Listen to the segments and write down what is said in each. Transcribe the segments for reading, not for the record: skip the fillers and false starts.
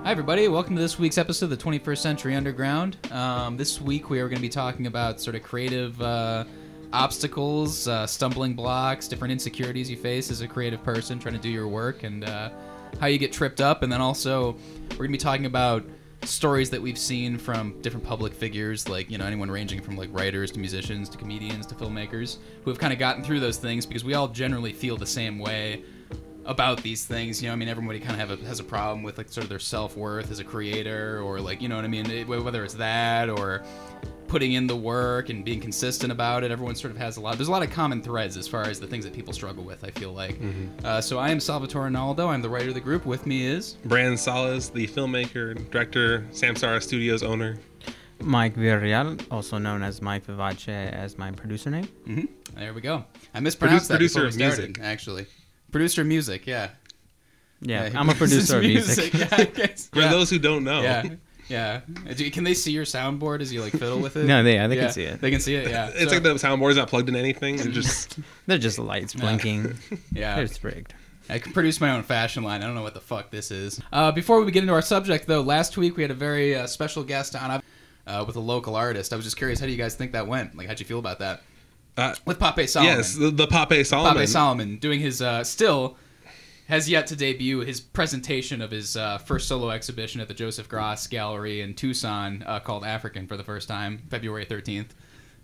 Hi everybody, welcome to this week's episode of the 21st Century Underground. This week we are going to be talking about sort of creative obstacles, stumbling blocks, different insecurities you face as a creative person trying to do your work, and how you get tripped up. And then also we're going to be talking about stories that we've seen from different public figures, like, you know, anyone ranging from like writers to musicians to comedians to filmmakers who have kind of gotten through those things, because we all generally feel the same way about these things. You know, I mean, everybody kind of has a problem with like sort of their self-worth as a creator, or like, you know what I mean, whether it's that or putting in the work and being consistent about it. Everyone sort of has there's a lot of common threads as far as the things that people struggle with, I feel like. So I am Salvatore Naldo. I'm the writer of the group. With me is Brandon Salas, the filmmaker, director, Samsara Studios owner. Mike Villarreal, also known as Mike Vivace, as my producer name. There we go. I mispronounced that producer before we of started, music. Actually. Producer of music, yeah. Yeah, I'm a producer of music. Yeah, I guess. For those who don't know. Yeah. Can they see your soundboard as you like fiddle with it? No, they can see it. They can see it, yeah. It's like the soundboard's not plugged in anything. It just They're just lights blinking. Yeah. They're rigged. I can produce my own fashion line. I don't know what the fuck this is. Before we begin into our subject, though, last week we had a very special guest on with a local artist. I was just curious, how do you guys think that went? Like, how'd you feel about that? With Pape Solomon. yes, the Pape Solomon. Pape Solomon doing his still has yet to debut his presentation of his first solo exhibition at the Joseph Gross Gallery in Tucson called African for the first time, February 13th.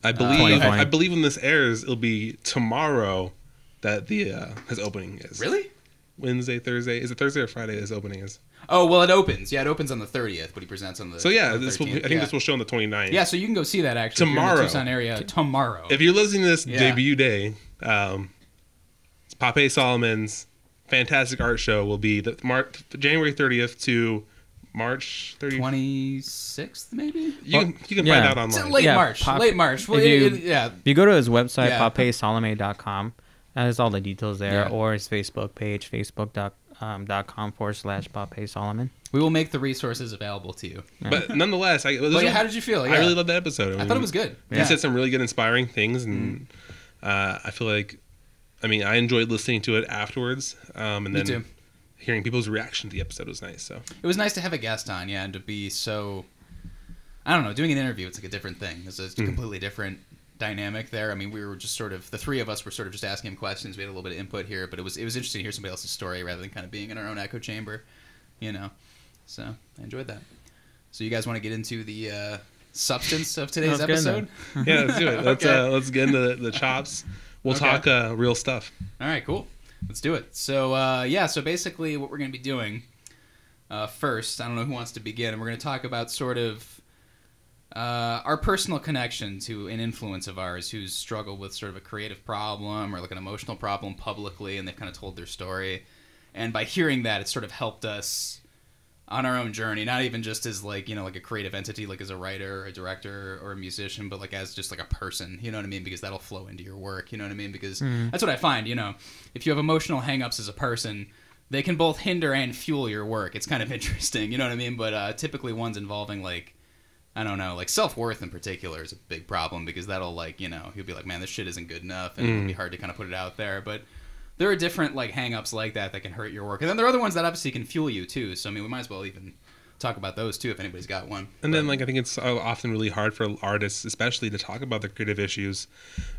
I believe when this airs, it'll be tomorrow that his opening is. Really? Wednesday, Thursday. Is it Thursday or Friday his opening is? Oh, well, it opens. Yeah, it opens on the 30th, but he presents on the So yeah, on the this will, 13th. I think this will show on the 29th. Yeah, so you can go see that actually Tomorrow. if you're in the Tucson area tomorrow. If you're listening to this Yeah. debut day, it's Pape Solomon's fantastic art show will be January 30th to March 30th. 26th, maybe? You can Yeah. find out It's online. late Yeah, March. Late March. Well, If you go to his website, Yeah. papesolome.com, that has all the details there, Yeah. or his Facebook page, facebook.com/Pape Solomon. We will make the resources available to you. But nonetheless, But yeah, how did you feel? I Yeah. really loved that episode. I thought it was good. He Yeah. said some really good, inspiring things, and I feel like, I enjoyed listening to it afterwards, and Me then too. hearing people's reaction to the episode was nice. So It was nice to have a guest on, yeah, and to be so, I don't know, doing an interview, it's like a different thing. It's a completely different dynamic there. I mean, we were just sort of, the three of us were sort of just asking him questions. We had a little bit of input here, but it was interesting to hear somebody else's story rather than kind of being in our own echo chamber, you know. So I enjoyed that. So you guys want to get into the substance of today's Let's get into episode? yeah, let's do it. Let's get into the chops. We'll Okay. talk real stuff. All right, cool. Let's do it. So, so basically what we're going to be doing first, I don't know who wants to begin, we're going to talk about sort of our personal connection to an influence of ours who's struggled with sort of a creative problem or like an emotional problem publicly, and they've kind of told their story. And by hearing that, it's sort of helped us on our own journey, not even just as like, you know, like a creative entity, like as a writer or a director or a musician, but like as just like a person, you know what I mean? Because that'll flow into your work, you know what I mean? Because that's what I find, you know, if you have emotional hangups as a person, they can both hinder and fuel your work. It's kind of interesting, you know what I mean? But typically ones involving like, I don't know, like self-worth in particular is a big problem, because that'll like, you know, you'll be like, man, this shit isn't good enough, and it'll be hard to kind of put it out there. But there are different like hang-ups like that can hurt your work. And then there are other ones that obviously can fuel you too. So I mean, we might as well even talk about those too if anybody's got one. And then, like, I think it's often really hard for artists, especially, to talk about their creative issues,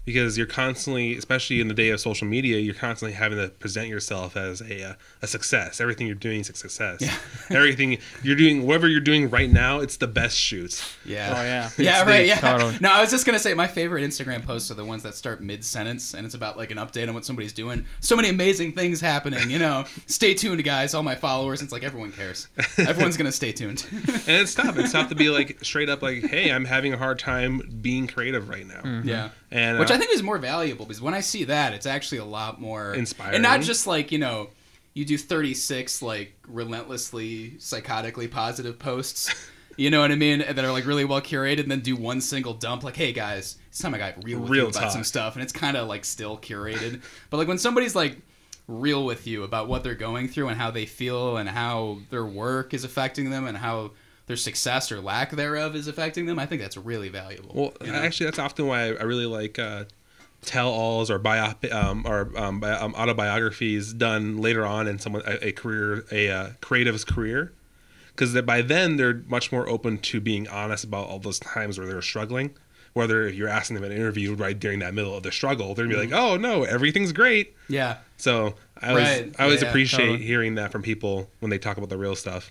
because you're constantly, especially in the day of social media, you're constantly having to present yourself as a success. Everything you're doing is a success. Yeah. Everything you're doing, whatever you're doing right now, it's the best shoot. Yeah. Oh, yeah. Yeah, right, yeah. Totally. No, I was just going to say, my favorite Instagram posts are the ones that start mid-sentence, and it's about, like, an update on what somebody's doing. So many amazing things happening, you know. Stay tuned, guys, all my followers. It's like, everyone cares. Everyone's going to stay tuned. And it's tough. It's tough to be, like, straight up like, hey, I'm having a hard time being creative right now. Yeah. And Which I think is more valuable, because when I see that, it's actually a lot more Inspiring. And not just like, you know, you do 36 like relentlessly psychotically positive posts, you know what I mean, that are like really well curated, and then do one single dump like, hey guys, it's time I got real with you about talk. some stuff, and it's kind of like still curated. But like when somebody's like real with you about what they're going through and how they feel and how their work is affecting them and how their success or lack thereof is affecting them, I think that's really valuable. Well, you know? actually, that's often why I really like tell-alls or autobiographies done later on in a creative's career, because by then they're much more open to being honest about all those times where they're struggling. Whether if you're asking them in an interview right during that middle of their struggle, they're gonna be like, "Oh no, everything's great." Yeah. So I always appreciate hearing that from people when they talk about the real stuff.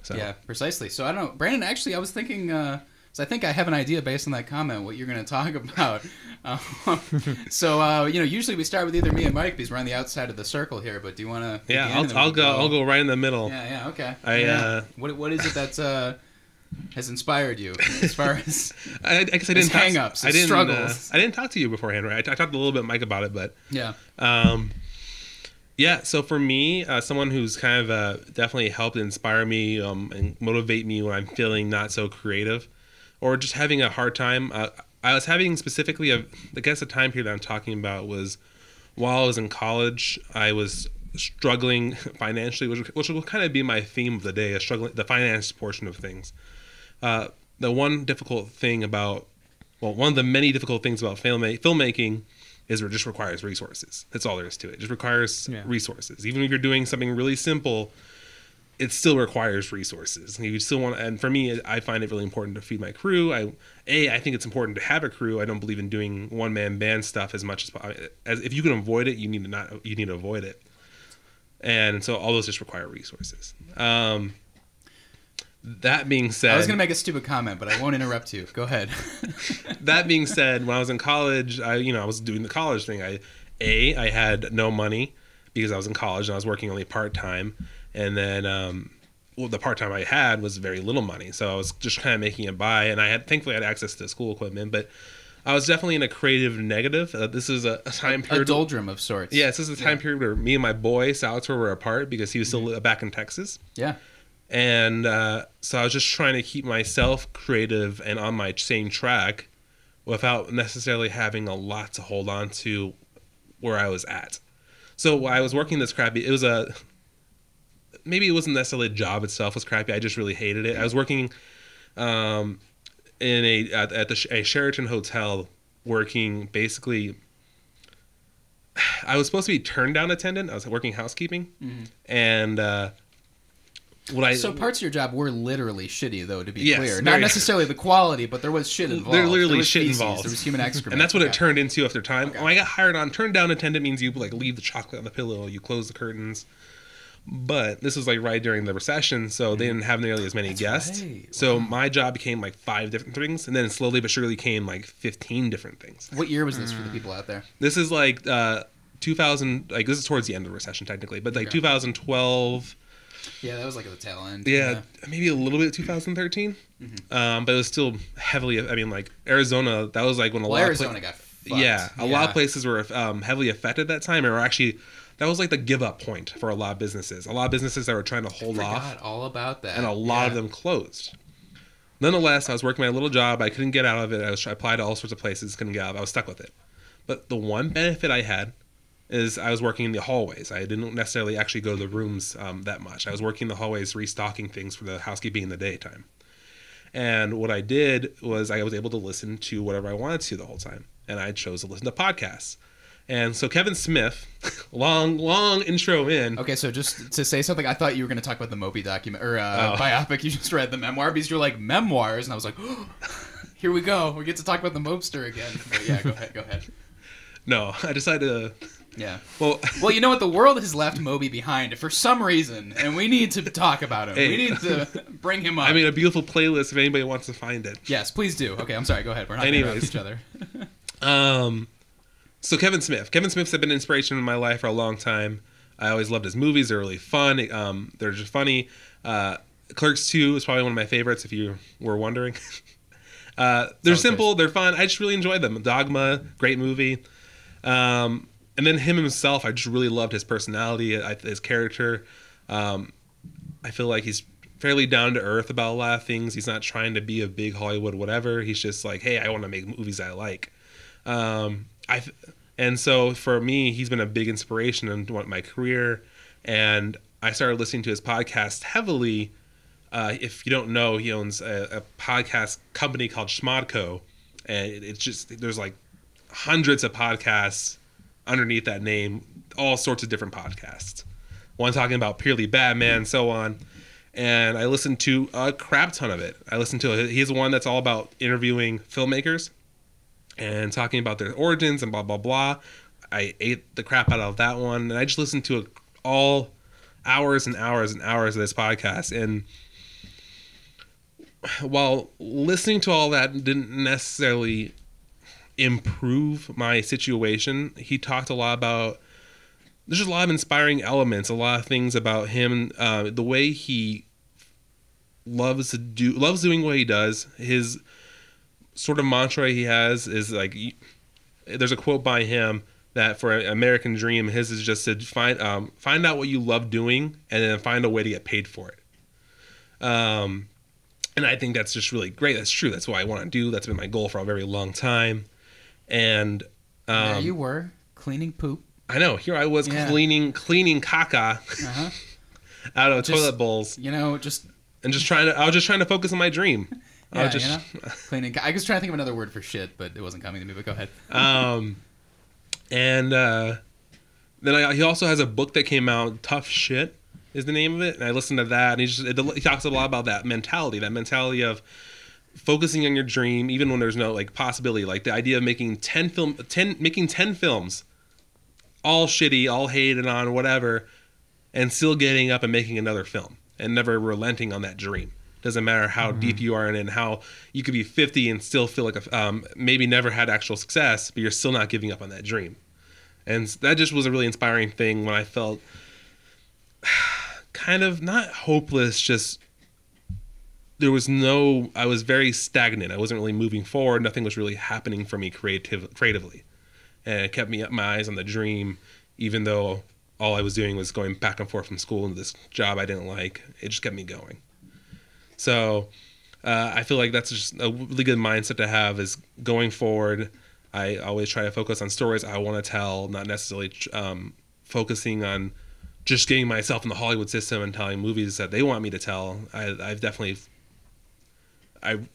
So. Yeah, precisely. So I don't know, Brandon. Actually, I was thinking. So I think I have an idea based on that comment what you're going to talk about. Usually we start with either me and Mike because we're on the outside of the circle here. But do you want to? Yeah, I'll go right in the middle. Yeah. Okay. What is it that's has inspired you as far as I guess I didn't hang-ups, struggles? I didn't talk to you beforehand, right? I talked a little bit to Mike about it, but yeah. Yeah, so for me, someone who's kind of definitely helped inspire me and motivate me when I'm feeling not so creative or just having a hard time. I was having specifically, I guess the time period I'm talking about was while I was in college, I was struggling financially, which will kind of be my theme of the day, the finance portion of things. The one difficult thing one of the many difficult things about filmmaking is it just requires resources. That's all there is to it. It just requires resources. Even if you're doing something really simple, it still requires resources. You still want, and for me, I find it really important to feed my crew. I think it's important to have a crew. I don't believe in doing one-man band stuff as much as if you can avoid it, you need to avoid it. And so all those just require resources. That being said, I was going to make a stupid comment, but I won't interrupt you. Go ahead. That being said, when I was in college, I was doing the college thing. I had no money because I was in college and I was working only part-time. And then, the part-time I had was very little money. So I was just kind of making it by. And thankfully I had access to school equipment, but I was definitely in a creative negative. This is a time period. A doldrum of sorts. Yeah, this is a time period where me and my boy, Salvatore, were apart because he was still back in Texas. Yeah. And so I was just trying to keep myself creative and on my same track without necessarily having a lot to hold on to where I was at. So while I was working this crappy, maybe it wasn't necessarily the job itself was crappy. I just really hated it. I was working at a Sheraton hotel working basically. I was supposed to be turn down attendant. I was working housekeeping, and so parts of your job were literally shitty, though, to be clear. Not necessarily the quality, but there was shit involved. There literally shit involved. There was human excrement. And that's what it turned into after time. Okay. When I got hired on, turn down attendant means you leave the chocolate on the pillow, you close the curtains. But this was right during the recession, so they didn't have nearly as many guests. Right. So my job became 5 different things, and then slowly but surely came 15 different things. What year was this for the people out there? This is 2000. This is towards the end of the recession technically, but 2012. Yeah, that was at the tail end. Yeah, maybe a little bit 2013. But it was still heavily. Arizona. That was when a lot. Arizona got fucked. Yeah, a lot of places were heavily affected that time, or actually. That was the give up point for a lot of businesses. A lot of businesses that were trying to hold off. I forgot all about that. And a lot of them closed. Nonetheless, I was working my little job. I couldn't get out of it. I applied to all sorts of places, couldn't get out of it. I was stuck with it. But the one benefit I had is I was working in the hallways. I didn't necessarily actually go to the rooms that much. I was working in the hallways restocking things for the housekeeping in the daytime. And what I did was I was able to listen to whatever I wanted to the whole time. And I chose to listen to podcasts. And so Kevin Smith, long intro in. Okay, so just to say something, I thought you were going to talk about the Moby document or biopic you just read, the memoir, because you're memoirs, and I was like, oh, here we go, we get to talk about the mobster again. But yeah, go ahead. No, I decided to. Yeah. Well, you know what? The world has left Moby behind for some reason, and we need to talk about him. We need to bring him up. I mean, a beautiful playlist if anybody wants to find it. Yes, please do. Okay, I'm sorry. Go ahead. We're not going to interrupt each other. So Kevin Smith's been an inspiration in my life for a long time. I always loved his movies. They're really fun. They're just funny. Clerks 2 is probably one of my favorites, if you were wondering. They're simple. They're fun. I just really enjoyed them. Dogma, great movie. And then him himself, I just really loved his personality, his character. I feel like he's fairly down to earth about a lot of things. He's not trying to be a big Hollywood whatever. He's just hey, I want to make movies I like. And so for me, he's been a big inspiration in my career. And I started listening to his podcast heavily. If you don't know, he owns a podcast company called Schmodco. And it's just, there's hundreds of podcasts underneath that name, all sorts of different podcasts. One talking about purely Batman, so on. and I listened to a crap ton of it. He's one that's all about interviewing filmmakers and talking about their origins and blah, blah, blah. I ate the crap out of that one, and I just listened to all hours and hours and hours of this podcast. And while listening to all that didn't necessarily improve my situation, he talked a lot about, there's just a lot of inspiring elements, a lot of things about him, the way he loves doing what he does. His sort of mantra he has is like, there's a quote by him that for an American dream, his is just to find out what you love doing and then find a way to get paid for it. And I think that's just really great. That's true. That's what I want to do. That's been my goal for a very long time. And there you were, cleaning poop. I know. Here I was cleaning caca out of toilet bowls. I was just trying to focus on my dream. Cleaning. I was trying to think of another word for shit, but it wasn't coming to me. But go ahead. And then he also has a book that came out, Tough Shit is the name of it. And I listened to that, and he talks a lot about that mentality of focusing on your dream, even when there's no like possibility, like the idea of making 10 films, all shitty, all hated on, whatever, and still getting up and making another film and never relenting on that dream. Doesn't matter how deep you are in it, and how you could be 50 and still feel like maybe never had actual success, but you're still not giving up on that dream. And that just was a really inspiring thing when I felt kind of not hopeless, just I was very stagnant. I wasn't really moving forward. Nothing was really happening for me creatively. And it kept my eyes on the dream, even though all I was doing was going back and forth from school into this job I didn't like. It just kept me going. So I feel like that's just a really good mindset to have, is going forward. I always try to focus on stories I want to tell, not necessarily focusing on just getting myself in the Hollywood system and telling movies that they want me to tell. I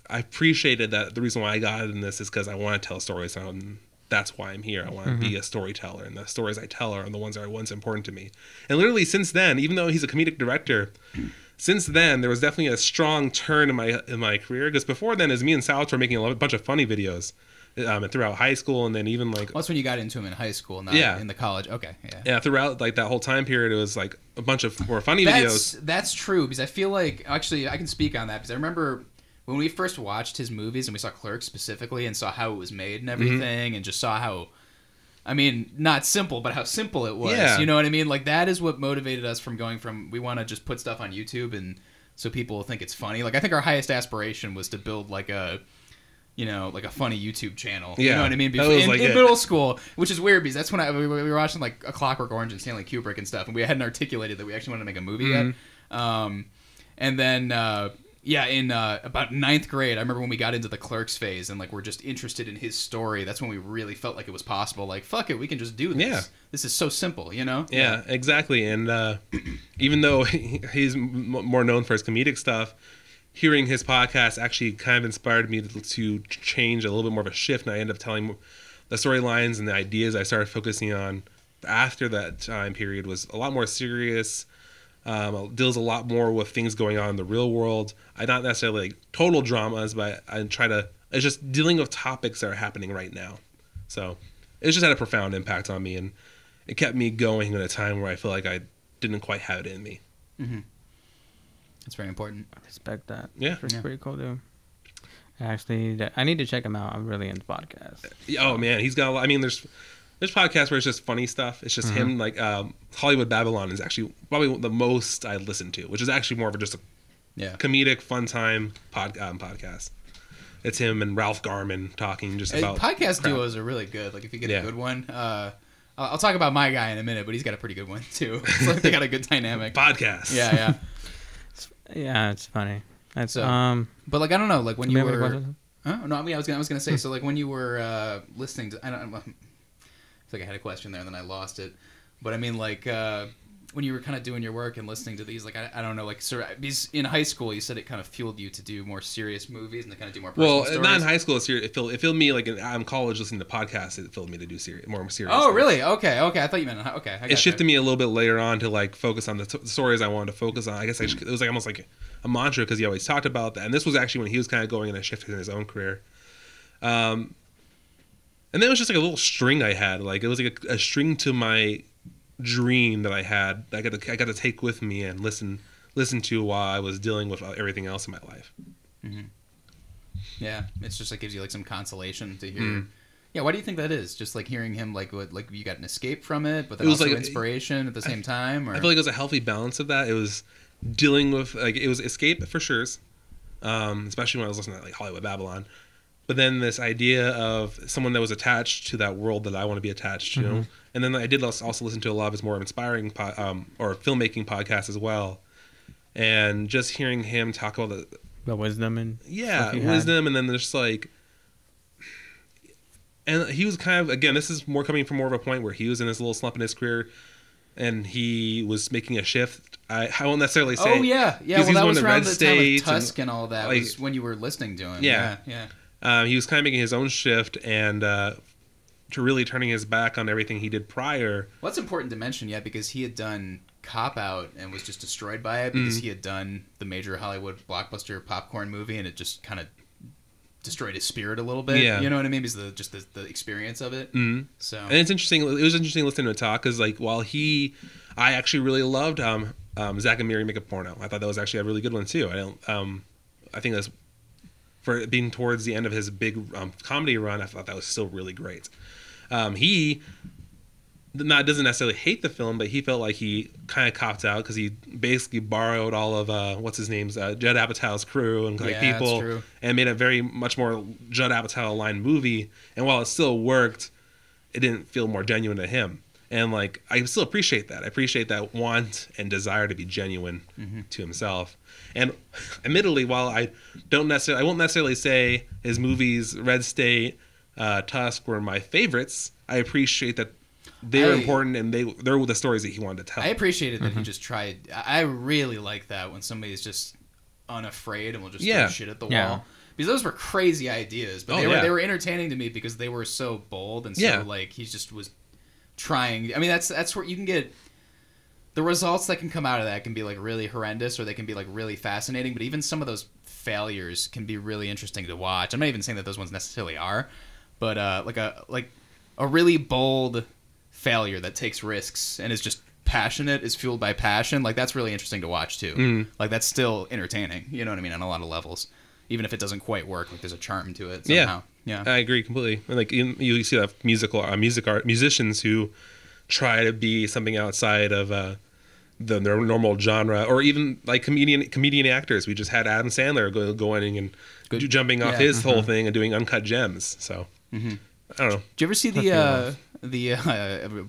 appreciated that. The reason why I got in this is because I want to tell stories, and that's why I'm here. I want to be a storyteller, and the stories I tell are the ones that are once important to me. And literally since then, even though he's a comedic director, since then, there was definitely a strong turn in my career, because before then, as me and Salch were making a bunch of funny videos throughout high school, and then even like... Well, that's when you got into him in high school, not in the college. Okay, yeah. Yeah, throughout like that whole time period, it was like a bunch of more funny videos. That's true, because I feel like... Actually, I can speak on that, because I remember when we first watched his movies, and we saw Clerks specifically, and saw how it was made and everything, and just saw how... I mean, not simple, but how simple it was. Yeah. You know what I mean? Like, that is what motivated us from going from, we want to just put stuff on YouTube and so people will think it's funny. Like, I think our highest aspiration was to build like a funny YouTube channel. Yeah. You know what I mean? In middle school, which is weird, because that's when we were watching like A Clockwork Orange and Stanley Kubrick and stuff, and we hadn't articulated that we actually wanted to make a movie yet. And then... in about 9th grade, I remember when we got into the Clerks phase and like we're just interested in his story. That's when we really felt like it was possible. Like, fuck it, we can just do this. Yeah. This is so simple, you know? Yeah, exactly. And even though he's more known for his comedic stuff, hearing his podcast actually kind of inspired me to change a little bit more of a shift. And I ended up telling the storylines and the ideas I started focusing on after that time period was a lot more serious. Deals a lot more with things going on in the real world. I not necessarily like total dramas, but it's just dealing with topics that are happening right now. So it's just had a profound impact on me, and it kept me going at a time where I feel like I didn't quite have it in me. Mm-hmm. That's very important. I respect that. Yeah. It's pretty cool, dude. Actually, I need to check him out. I'm really into podcasts. Oh, man. He's got a lot. I mean, there's podcasts where it's just funny stuff. It's just him, like Hollywood Babylon is actually probably the most I listen to, which is actually more of just a comedic, fun time podcast. It's him and Ralph Garman talking just about podcast duos are really good. Like if you get a good one, I'll talk about my guy in a minute, but he's got a pretty good one too. It's like they got a good dynamic. Podcast. Yeah. It's funny. That's but like I don't know, like when you were. Huh? No, I mean I was gonna say so like when you were listening to I feel like I had a question there and then I lost it, but I mean like when you were kind of doing your work and listening to these, like I don't know, like sort of because in high school you said it kind of fueled you to do more serious movies and to kind of do more personal stories. Not in high school. It filled me like in college listening to podcasts. It filled me to do more serious. Oh, things. really? Okay. I thought you meant okay. It shifted me a little bit later on to like focus on the stories I wanted to focus on. I guess it was like almost like a mantra because he always talked about that. And this was actually when he was kind of going in a shift in his own career. And then it was just like a little string I had. Like it was like a string to my dream that I had. I got to take with me and listen to while I was dealing with everything else in my life. Mm-hmm. Yeah, it's just like gives you like some consolation to hear. Yeah, why do you think that is? Just like hearing him, like you got an escape from it, but then also like, inspiration at the same time. Or? I feel like it was a healthy balance of that. It was dealing with like it was escape for sure, especially when I was listening to like Hollywood Babylon. But then this idea of someone that was attached to that world that I want to be attached to. Mm-hmm. And then I did also listen to a lot of his more inspiring or filmmaking podcasts as well. And just hearing him talk about the wisdom and wisdom, and then there's like, and he was kind of, again, this is more coming from more of a point where he was in this little slump in his career, and he was making a shift. I won't necessarily say. Oh yeah. Well, that was around the time of Tusk and all that. Like, was when you were listening to him. Yeah. He was kind of making his own shift and to really turning his back on everything he did prior. Well, that's important to mention, because he had done Cop Out and was just destroyed by it because he had done the major Hollywood blockbuster popcorn movie and it just kind of destroyed his spirit a little bit. Yeah. You know what I mean? Because the experience of it. Mm-hmm. So, and it's interesting. It was interesting listening to him talk because like while I actually really loved Zack and Miri Make a Porno. I thought that was actually a really good one too. I think that's for being towards the end of his big comedy run. I thought that was still really great. He doesn't necessarily hate the film, but he felt like he kind of copped out because he basically borrowed all of what's his name's Judd Apatow's crew and like people, and made a very much more Judd Apatow aligned movie. And while it still worked, it didn't feel more genuine to him. And like I still appreciate that. I appreciate that want and desire to be genuine to himself. And admittedly, while I won't necessarily say his movies Red State, Tusk were my favorites. I appreciate that they're important and they're the stories that he wanted to tell. I appreciated that he just tried. I really like that when somebody's just unafraid and will just throw shit at the wall. Because those were crazy ideas, but they were entertaining to me because they were so bold and so like he just was trying. I mean, that's where you can get the results that can come out of that can be like really horrendous or they can be like really fascinating. But even some of those failures can be really interesting to watch. I'm not even saying that those ones necessarily are, but like a really bold failure that takes risks and is just passionate, is fueled by passion, like that's really interesting to watch too. Like that's still entertaining, you know what I mean, on a lot of levels, even if it doesn't quite work. Like there's a charm to it somehow. Yeah, I agree completely. And like you see that musicians who try to be something outside of their normal genre, or even like comedian actors. We just had Adam Sandler going and jumping off his whole thing and doing Uncut Gems. So I don't know. Did you ever see the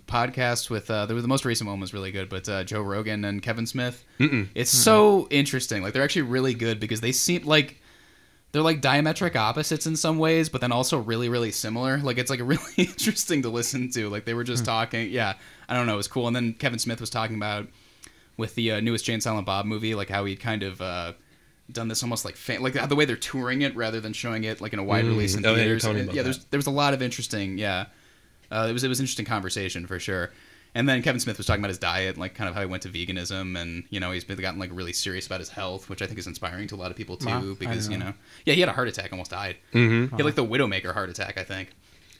podcast with the most recent one was really good, but Joe Rogan and Kevin Smith? It's so interesting. Like they're actually really good because they seem like they're like diametric opposites in some ways, but then also really, really similar. Like it's like really interesting to listen to. Like they were just talking. Yeah, I don't know. It was cool. And then Kevin Smith was talking about with the newest Jay and Silent Bob movie, like how he'd kind of done this almost like like the way they're touring it rather than showing it like in a wide release in theaters. There was a lot of interesting. It was an interesting conversation for sure. And then Kevin Smith was talking about his diet, like kind of how he went to veganism, and he's gotten like really serious about his health, which I think is inspiring to a lot of people too. Because he had a heart attack, almost died. He had like the Widowmaker heart attack, I think.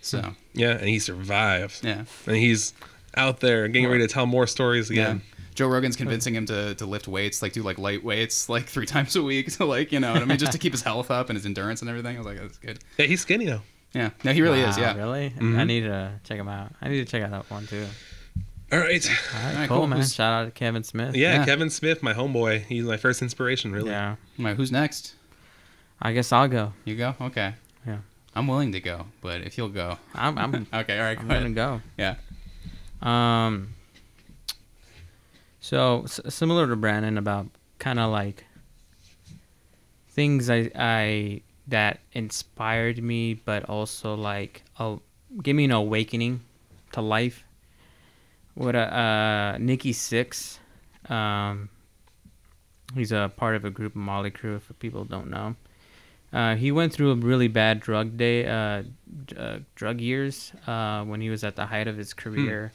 So and he survived. Yeah, and he's out there getting ready to tell more stories again. Yeah. Joe Rogan's convincing him to lift weights, like do like light weights, like 3 times a week, to like what I mean, just to keep his health up and his endurance and everything. I was like, that's good. Yeah, he's skinny though. Yeah, no, he really is. Yeah, really. I need to check him out. I need to check out that one too. All right, cool, man. Shout out to Kevin Smith. Yeah, Kevin Smith, my homeboy. He's my first inspiration, really. Yeah. All right, who's next? I guess I'll go. You go? Okay. Yeah. I'm willing to go, but if you'll go, I'm okay. All right, I'm gonna go. Yeah. So similar to Brandon, about kind of like things I that inspired me, but also like gave me an awakening to life. What Nikki Sixx, he's a part of a group of Molly Crew. For people who don't know, he went through a really bad drug years when he was at the height of his career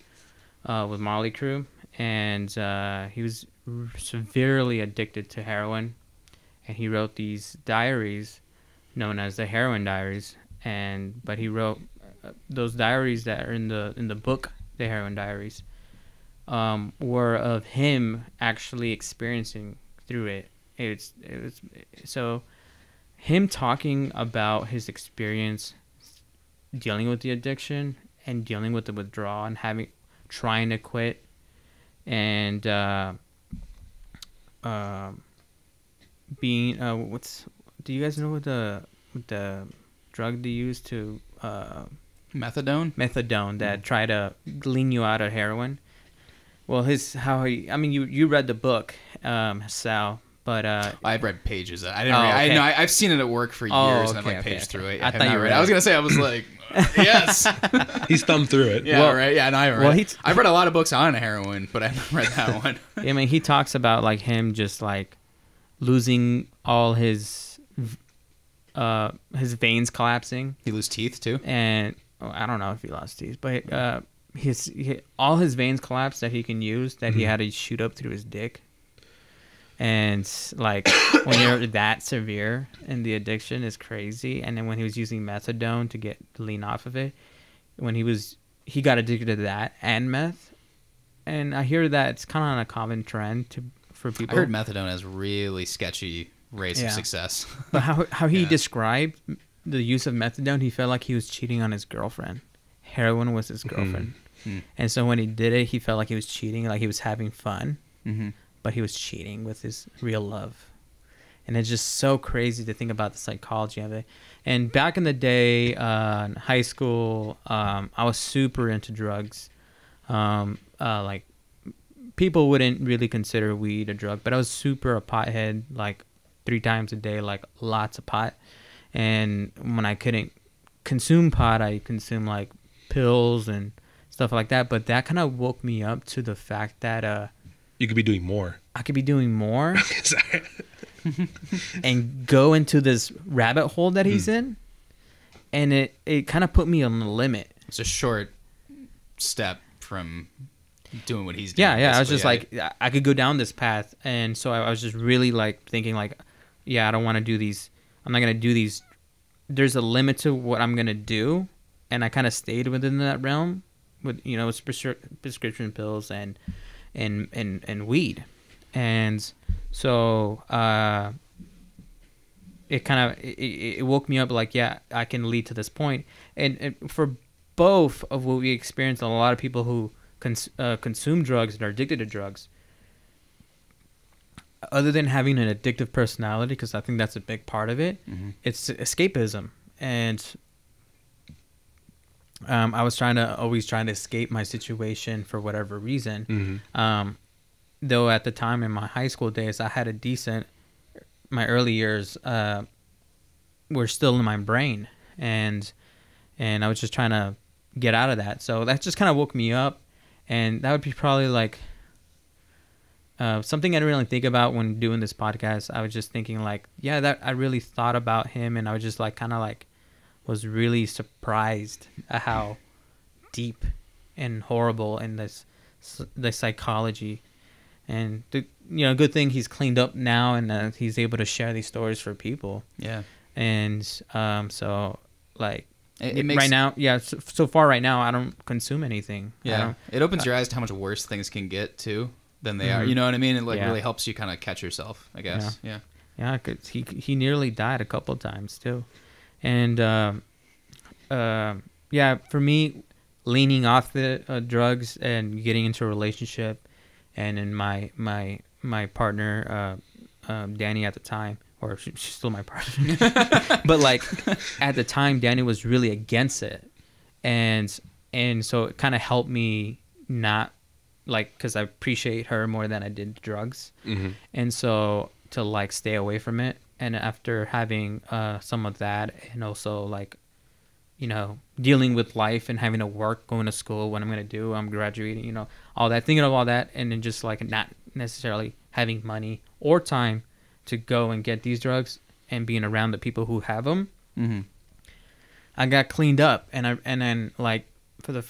with Molly Crew, and he was severely addicted to heroin, and he wrote these diaries known as the Heroin Diaries, but he wrote those diaries that are in the book, the Heroin Diaries, were of him actually experiencing through it. It was so him talking about his experience dealing with the addiction and dealing with the withdrawal and trying to quit, and being do you guys know what the drug they use to methadone that try to lean you out of heroin? Well, you read the book, Sal, but I've read pages. I didn't. I know. I've seen it at work for years, and I've paged through it. I thought you read. I was gonna say. I was like, yes. He's thumbed through it. Yeah, right. Yeah, no, I haven't read it. I've read a lot of books on heroin, but I haven't read that one. I mean, he talks about like him just like losing all his veins collapsing. He lose teeth too, and I don't know if he lost teeth, but all his veins collapsed that he can use that he had to shoot up through his dick. And like when you're that severe and the addiction is crazy, and then when he was using methadone to lean off of it, he got addicted to that and meth. And I hear that it's kind of on a common trend for people. I heard methadone has really sketchy rates of success. But how he described the use of methadone, he felt like he was cheating on his girlfriend. Heroin was his girlfriend. And so when he did it, he felt like he was cheating, like he was having fun. But he was cheating with his real love. And it's just so crazy to think about the psychology of it. And back in the day, in high school, I was super into drugs. Like people wouldn't really consider weed a drug, but I was super a pothead, like 3 times a day, like lots of pot. And when I couldn't consume pot, I consumed like pills and stuff like that. But that kind of woke me up to the fact that you could be doing more. I could be doing more and go into this rabbit hole that he's in. And it kind of put me on the limit. It's a short step from doing what he's doing. Yeah. I was just like, I could go down this path. And so I was just really like thinking like, I don't want to do these. I'm not going to do these. There's a limit to what I'm going to do. And I kind of stayed within that realm with, prescription pills and weed. And so it kind of it woke me up like, I can lead to this point. And for both of what we experienced, a lot of people who consume drugs and are addicted to drugs, other than having an addictive personality, because I think that's a big part of it, it's escapism. And I was always trying to escape my situation for whatever reason. Though at the time in my high school days, I had my early years were still in my brain, and I was just trying to get out of that. So that just kind of woke me up, and that would be probably like something I didn't really think about when doing this podcast. I was just thinking like, that I really thought about him, and I was just like kind of like was really surprised at how deep and horrible in the psychology. And good thing he's cleaned up now, and he's able to share these stories for people. Yeah. And so like it makes, right now, so far right now I don't consume anything. Yeah. It opens your eyes to how much worse things can get too than they are. You know what I mean? It really helps you kind of catch yourself, I guess. Yeah. Yeah, 'cause he nearly died a couple times too. And for me, leaning off the drugs and getting into a relationship, and in my partner, Danny at the time, or she's still my partner, but like at the time, Danny was really against it, and so it kind of helped me not like, because I appreciate her more than I did drugs, and so to like stay away from it. And after having some of that, and also like dealing with life and having to work, going to school, what I'm going to do, I'm graduating, all that, thinking of all that, and then just like not necessarily having money or time to go and get these drugs and being around the people who have them. Mm-hmm. I got cleaned up, and then like for the.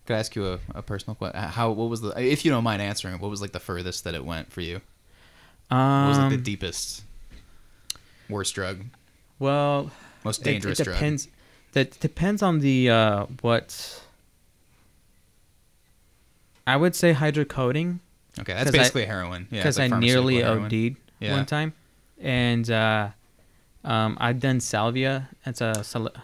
Could I ask you a personal question? What was if you don't mind answering, what was like the furthest that it went for you? What was like the deepest, worst drug? Well, most dangerous drug. That depends on the what. I would say hydrocodone. Okay, that's basically heroin. Yeah, because I nearly OD'd one time, and I've done salvia. It's a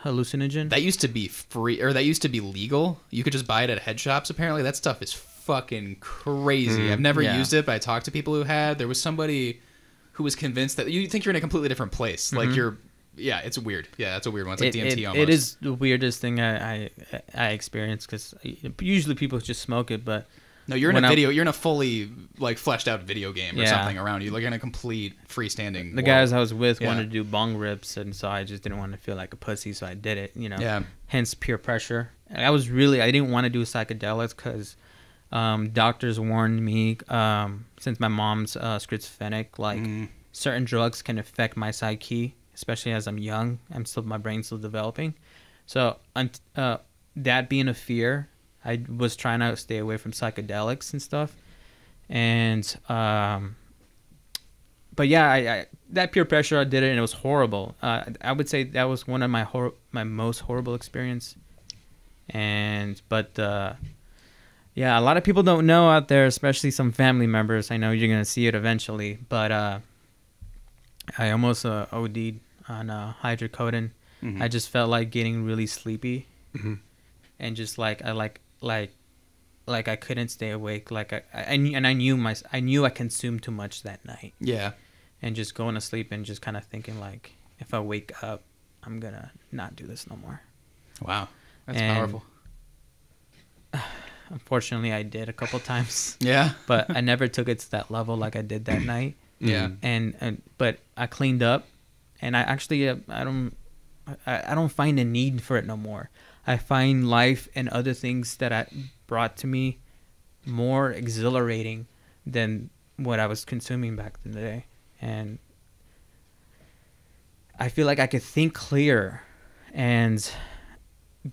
hallucinogen. That used to be free, or that used to be legal. You could just buy it at head shops. Apparently, that stuff is fucking crazy. I've never used it, but I talked to people who had. There was somebody who was convinced that you think you're in a completely different place. Like yeah, it's weird. Yeah, it's a weird one. It's like DMT almost. It is the weirdest thing I experienced, because usually people just smoke it, but no, you're in you're in a fully like fleshed out video game or something around you, like in a complete freestanding. The world. Guys I was with wanted to do bong rips, and so I just didn't want to feel like a pussy, so I did it. Yeah. Hence peer pressure. I didn't want to do psychedelics because doctors warned me since my mom's schizophrenic, like certain drugs can affect my psyche, especially as I'm young. My brain's still developing. So that being a fear, I was trying to stay away from psychedelics and stuff. And but yeah, I that peer pressure, I did it, and it was horrible. I would say that was one of my most horrible experience. But yeah, a lot of people don't know out there, especially some family members. I know you're gonna see it eventually, but I almost OD'd on hydrocodone. I just felt like getting really sleepy, and just like I couldn't stay awake. Like I knew I consumed too much that night. Yeah, and just going to sleep and just kind of thinking like, if I wake up, I'm gonna not do this no more. Wow, that's powerful. Unfortunately, I did a couple times. Yeah, but I never took it to that level like I did that night. Yeah, but I cleaned up, and I actually I don't find a need for it no more. I find life and other things that I brought to me more exhilarating than what I was consuming back in the day. And I feel like I could think clear, and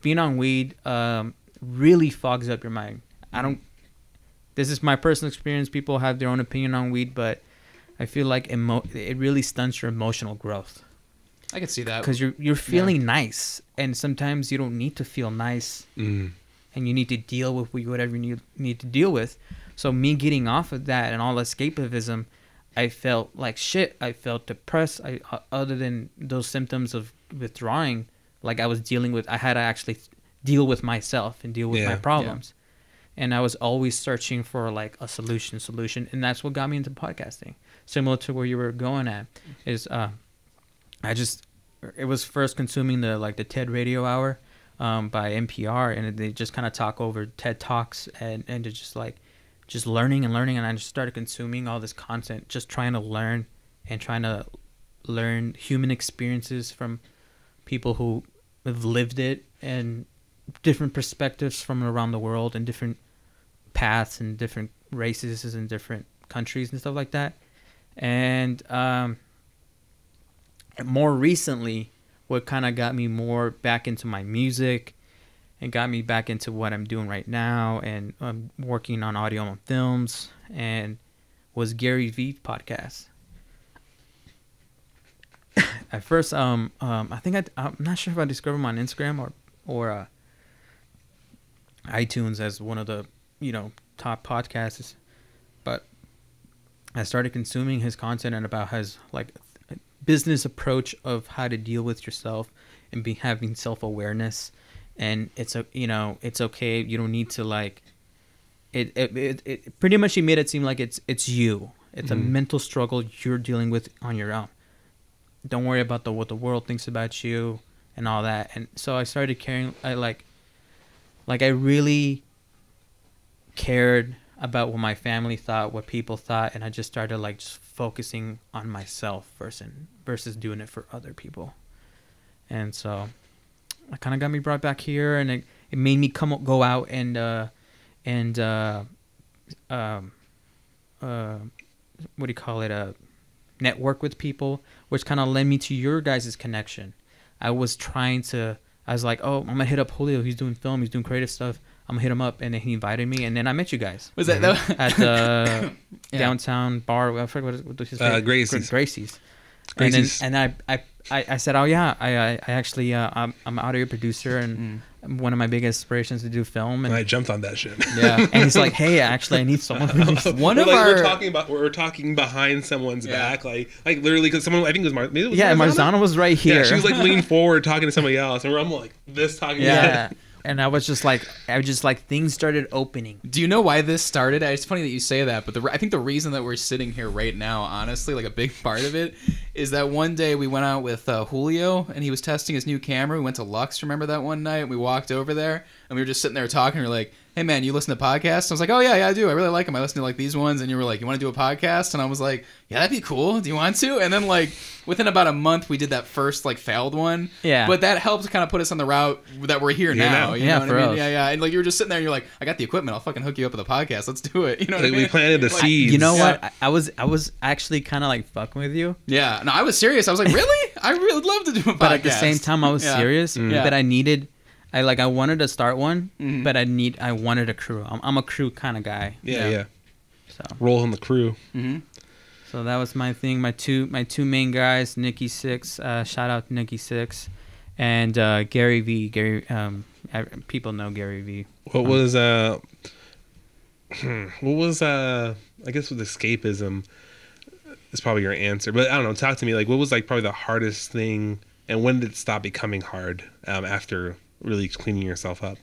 being on weed really fogs up your mind. This is my personal experience. People have their own opinion on weed, but I feel like it really stunts your emotional growth. I can see that, because you're feeling nice, and sometimes you don't need to feel nice, and you need to deal with whatever you need to deal with. So me getting off of that and all escapism, I felt like shit. I felt depressed. Other than those symptoms of withdrawing, like I had to actually deal with myself and deal with my problems. And I was always searching for like a solution, and that's what got me into podcasting. Similar to where you were going at, is it was first consuming the TED Radio Hour by NPR, and they just kind of talk over TED Talks and just learning, and I just started consuming all this content, just trying to learn human experiences from people who have lived it, and different perspectives from around the world, and different paths and different races and different countries and stuff like that. And more recently, what kind of got me more back into my music and got me back into what I'm doing right now, and I'm working on audio and films, and was Gary Vee's podcast. At first, I think I'm not sure if I discovered him on Instagram or iTunes as one of the top podcasts, but I started consuming his content and about his business approach of how to deal with yourself and having self-awareness. And it's okay. You don't need to it pretty much, he made it seem like it's you. It's a mental struggle you're dealing with on your own. Don't worry about what the world thinks about you and all that. And so I started caring. I really cared about what my family thought, what people thought, and I just started just focusing on myself versus doing it for other people. And so it kind of got me brought back here, and it made me go out and what do you call it? Network with people, which kind of led me to your guys' connection. I was like, oh, I'm gonna hit up Julio. He's doing film. He's doing creative stuff. I'm gonna hit him up, and then he invited me, and then I met you guys. Was that at the downtown bar? I forget what his name. Gracie's. And then I said, oh yeah, I actually I'm out here producer and one of my biggest inspirations to do film. And I jumped on that shit. Yeah. And he's like, hey, actually, I need someone. We're talking behind someone's back, like literally, because someone, I think it was Marzano was right here. Yeah, she was like leaning forward talking to somebody else, and I'm like this talking. Yeah. And I was just like, things started opening. Do you know why this started? It's funny that you say that, but I think the reason that we're sitting here right now, honestly, like a big part of it, is that one day we went out with Julio, and he was testing his new camera. We went to Lux, remember that one night? We walked over there, and we were just sitting there talking. We were like, hey, man, you listen to podcasts? I was like, oh, yeah, I do. I really like them. I listen to like these ones. And you were like, you want to do a podcast? And I was like, yeah, that'd be cool. Do you want to? And then like within about a month, we did that first like failed one. Yeah. But that helped kind of put us on the route that we're here now. You know what I mean? Us. Yeah. And like you were just sitting there and you're like, I got the equipment. I'll fucking hook you up with a podcast. Let's do it. You know what I mean? We planted the seeds. You know what? I was actually kind of like fucking with you. Yeah. No, I was serious. I was like, really? I really would love to do a podcast. But at the same time, I was serious. But I wanted to start one, but I wanted a crew. I'm a crew kind of guy. Yeah. So roll in the crew. So that was my thing. My two main guys, Nikki Six. Shout out to Nikki Six, and Gary V. People know Gary V. What was I guess with escapism is probably your answer, but I don't know. Talk to me. Like, what was like probably the hardest thing, and when did it stop becoming hard after really cleaning yourself up?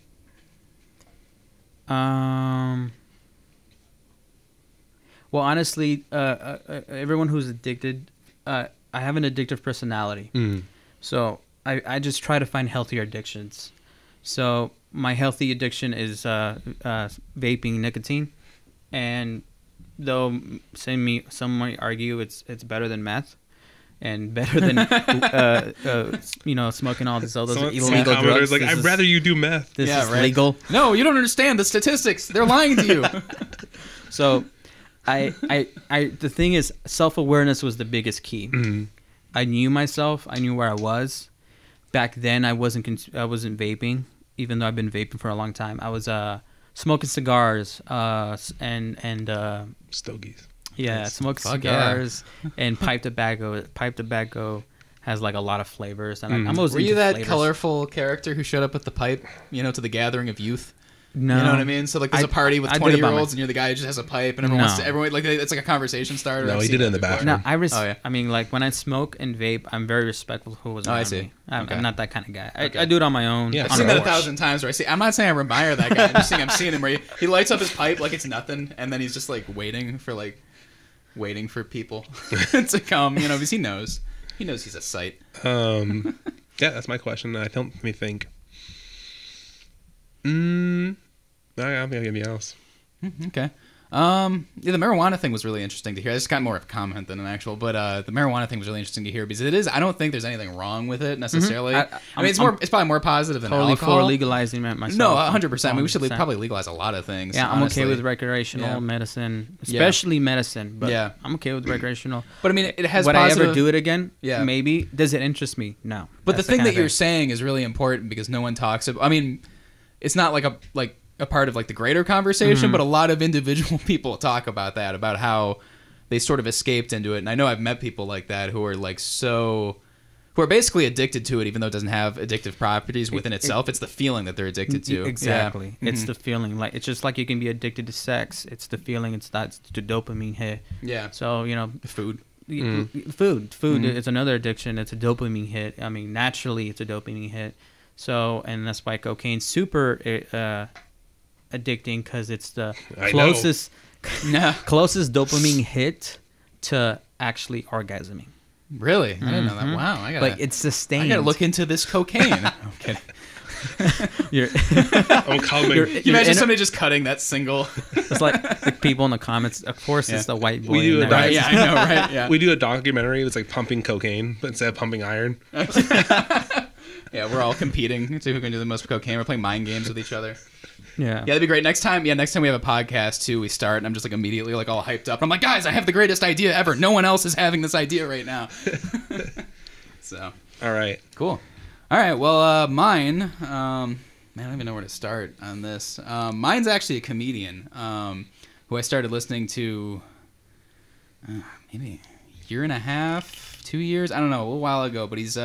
Well, honestly, everyone who's addicted, I have an addictive personality. So I just try to find healthier addictions. So my healthy addiction is vaping nicotine. And though some might argue it's better than meth and better than smoking all these other illegal drugs. Like, I'd rather you do meth. This is legal. No, you don't understand the statistics. They're lying to you. So the thing is, self-awareness was the biggest key. I knew myself. I knew where I was. Back then, I wasn't vaping, even though I've been vaping for a long time. I was smoking cigars and stogies. Yeah, smoke cigars and pipe tobacco. Pipe tobacco has like a lot of flavors. And I'm always Were you that flavors. Colorful character who showed up with the pipe, to the gathering of youth? No. You know what I mean? So like there's a party with 20-year-olds and you're the guy who just has a pipe and everyone like it's like a conversation starter. No, he did it in the bathroom. No, I mean, like when I smoke and vape, I'm very respectful of who was around me. I'm not that kind of guy. I do it on my own. Yeah, I've seen that 1,000 times where I'm not saying I admire that guy. I'm seeing him where he lights up his pipe like it's nothing and then he's just like waiting for people to come, because he knows he's a sight. Yeah, that's my question. Let me think. I don't think I'll give you else. Okay. The marijuana thing was really interesting to hear. I just got more of a comment than an actual, but the marijuana thing was really interesting to hear because it is. I don't think there's anything wrong with it necessarily. I mean, it's probably more positive than totally alcohol. For legalizing it myself. No, 100%. I mean, we should probably legalize a lot of things. Yeah, honestly. I'm okay with recreational medicine, especially medicine. But I'm okay with recreational. But I mean, it has. Would positive... I ever do it again? Yeah, maybe. Does it interest me? No. But the thing that you're saying is really important because no one talks about. I mean, it's not like a part of like the greater conversation, but a lot of individual people talk about that, about how they sort of escaped into it. And I know I've met people like that who are who are basically addicted to it, even though it doesn't have addictive properties within itself. It's the feeling that they're addicted to. Exactly. Yeah. It's the feeling. Like, it's just like you can be addicted to sex. It's the feeling. It's the dopamine hit. Yeah. So, food. Food is another addiction. It's a dopamine hit. I mean, naturally it's a dopamine hit. So, and that's why cocaine's super addicting, because it's the closest dopamine hit to actually orgasming. Really? I didn't know that. Wow. But it's sustained. I gotta look into this cocaine. I'm kidding. I'm coming. You imagine somebody just cutting that single. It's like the people in the comments. Of course, it's the white boy. We do I know, right? Yeah. We do a documentary. It's like pumping cocaine, but instead of pumping iron. Yeah, Yeah, we're all competing to who can do the most cocaine. We're playing mind games with each other. Yeah. Yeah, that'd be great. Next time we have a podcast too, we start and I'm just like immediately like all hyped up. I'm like, guys, I have the greatest idea ever. No one else is having this idea right now. So. All right. Cool. All right. Well, mine. Man, I don't even know where to start on this. Mine's actually a comedian who I started listening to maybe a year and a half, 2 years. I don't know, a little while ago. But he's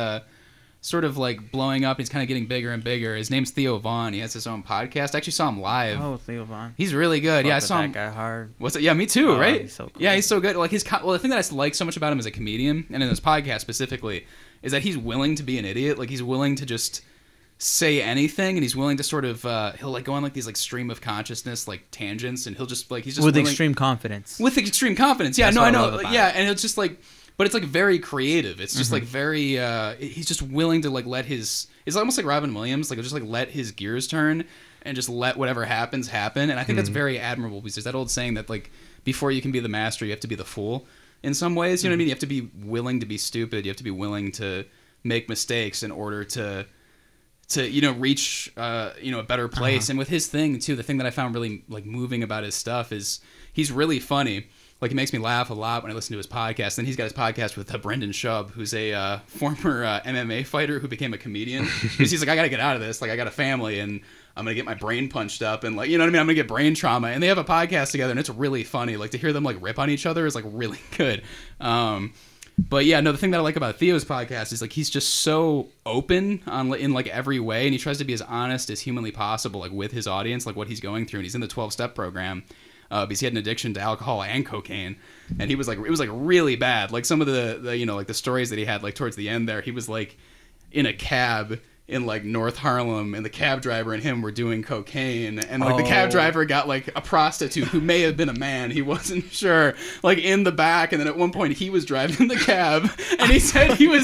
sort of like blowing up. He's kind of getting bigger and bigger. His name's Theo Vaughn. He has his own podcast. I actually saw him live. Oh, Theo Vaughn. He's really good. Yeah, I saw him. That guy hard. What's it? Yeah, me too. Right? He's so cool. Yeah, he's so good. Like the thing that I like so much about him as a comedian, and in this podcast specifically, is that he's willing to be an idiot. Like he's willing to just say anything, and he's willing to sort of he'll like go on like these like stream of consciousness like tangents, and he'll just like he's just with willing, extreme confidence. With extreme confidence. Yeah, That's no, what I I know. love about Yeah, it. and it's just like. But it's like very creative. It's just like very. He's just willing to like let his. It's almost like Robin Williams. Like just like let his gears turn and just let whatever happens happen. And I think that's very admirable because there's that old saying that like before you can be the master, you have to be the fool. In some ways, you know what I mean. You have to be willing to be stupid. You have to be willing to make mistakes in order to reach a better place. And with his thing too, the thing that I found really like moving about his stuff is he's really funny. Like, it makes me laugh a lot when I listen to his podcast. Then he's got his podcast with Brendan Schaub, who's a former MMA fighter who became a comedian. Because he's like, I got to get out of this. Like, I got a family, and I'm going to get my brain punched up. And, like, you know what I mean? I'm going to get brain trauma. And they have a podcast together, and it's really funny. Like, to hear them, like, rip on each other is, like, really good. But, yeah, no, the thing that I like about Theo's podcast is, like, he's just so open in, like, every way. And he tries to be as honest as humanly possible, like, with his audience, like, what he's going through. And he's in the 12-step program. Because he had an addiction to alcohol and cocaine, and he was like, it was like really bad. Like some of the like the stories that he had, like towards the end there, he was like in a cab in like North Harlem, and the cab driver and him were doing cocaine, and like the cab driver got like a prostitute who may have been a man, he wasn't sure, like in the back, and then at one point he was driving the cab, and he said he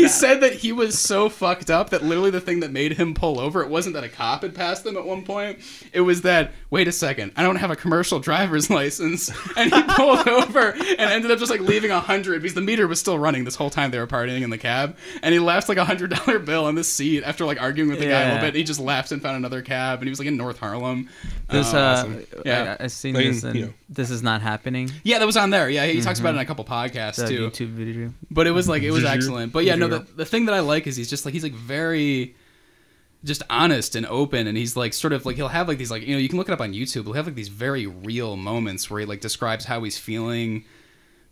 said that he was so fucked up that literally the thing that made him pull over, it wasn't that a cop had passed them at one point, it was that, wait a second, I don't have a commercial driver's license, and he pulled over and ended up just like leaving 100 because the meter was still running this whole time they were partying in the cab, and he left like $100 bill on the seat after like arguing with the guy a little bit. He just left and found another cab, and he was like in North Harlem. This awesome. Yeah, I've seen this, and This Is Not Happening. Yeah, that was on there. Yeah, he talks about it in a couple podcasts too. YouTube video. But it was like it was excellent. But yeah, no, the thing that I like is he's like very just honest and open, and he's like sort of like he'll have like these like you can look it up on YouTube. He'll have like these very real moments where he like describes how he's feeling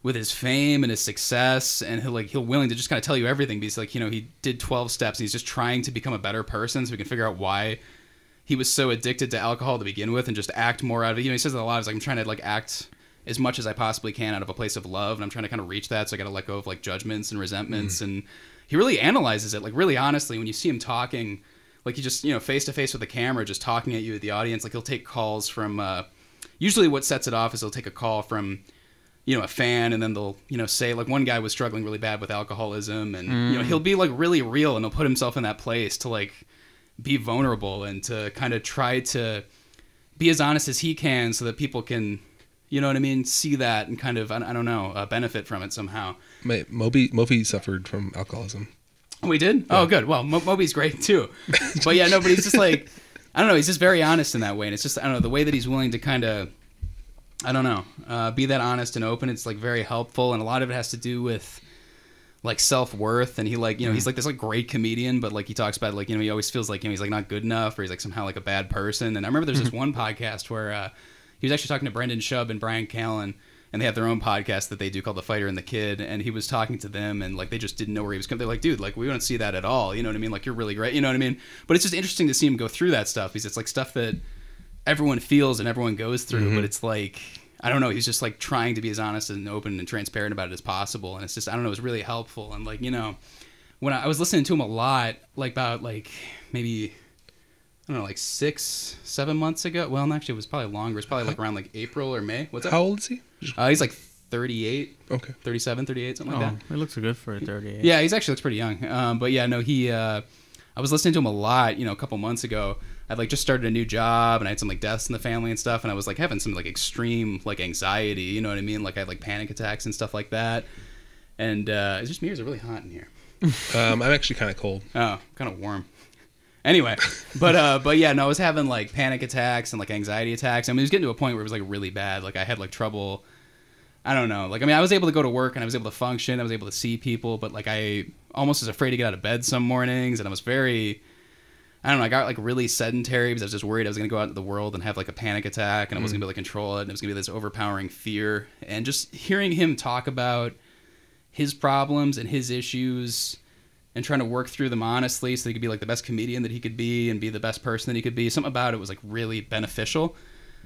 with his fame and his success, and he'll willing to just kind of tell you everything because like he did 12 steps and he's just trying to become a better person so we can figure out why he was so addicted to alcohol to begin with and just act more out of it. He says that a lot. He's like, I'm trying to like act as much as I possibly can out of a place of love, and I'm trying to kind of reach that, so I got to let go of like judgments and resentments. And he really analyzes it like really honestly when you see him talking, like he just face to face with the camera just talking at you at the audience. Like he'll take calls from usually what sets it off is he'll take a call from a fan, and then they'll, say like one guy was struggling really bad with alcoholism, and he'll be like really real, and he'll put himself in that place to like be vulnerable and to kind of try to be as honest as he can so that people can, see that and kind of, I don't know, benefit from it somehow. Moby suffered from alcoholism. Oh, we did? Yeah. Oh, good. Well, Moby's great too. But yeah, no, but he's just like, I don't know, he's just very honest in that way. And it's just, I don't know, the way that he's willing to kind of, I don't know, be that honest and open. It's like very helpful, and a lot of it has to do with like self-worth. And he like, he's like this like great comedian, but like he talks about like, he always feels like, he's like not good enough, or he's like somehow like a bad person. And I remember there's this one podcast where he was actually talking to Brendan Schaub and Brian Callen, and they have their own podcast that they do called The Fighter and the Kid. And he was talking to them, and like they just didn't know where he was coming. They're like, dude, like we don't see that at all. You know what I mean? Like you're really great. You know what I mean? But it's just interesting to see him go through that stuff because it's like stuff that everyone feels and everyone goes through, but it's like, I don't know, he's just like trying to be as honest and open and transparent about it as possible. And it's just, I don't know, it's really helpful. And like, when I was listening to him a lot, like about like maybe, I don't know, like 6-7 months ago. Well, actually it was probably longer. It's probably like around like April or May. What's up? How old is he? He's like 38. Okay. 37, 38, something like that. It looks good for a 38. Yeah, he actually looks pretty young. But yeah, no, I was listening to him a lot, a couple months ago. I'd like just started a new job, and I had some like deaths in the family and stuff, and I was like having some like extreme like anxiety, you know what I mean? Like I had like panic attacks and stuff like that. And it's just me, or is it really hot in here? I'm actually kind of cold. Oh, kind of warm. Anyway, but yeah, no, I was having like panic attacks and like anxiety attacks. I mean, it was getting to a point where it was like really bad. Like I had like trouble. I don't know. Like, I mean, I was able to go to work and I was able to function. I was able to see people, but like I almost was afraid to get out of bed some mornings, and I was very, I don't know, I got like really sedentary because I was just worried I was going to go out into the world and have like a panic attack, and I wasn't going to be able to control it, and it was going to be this overpowering fear. And just hearing him talk about his problems and his issues and trying to work through them honestly so he could be like the best comedian that he could be and be the best person that he could be, something about it was like really beneficial.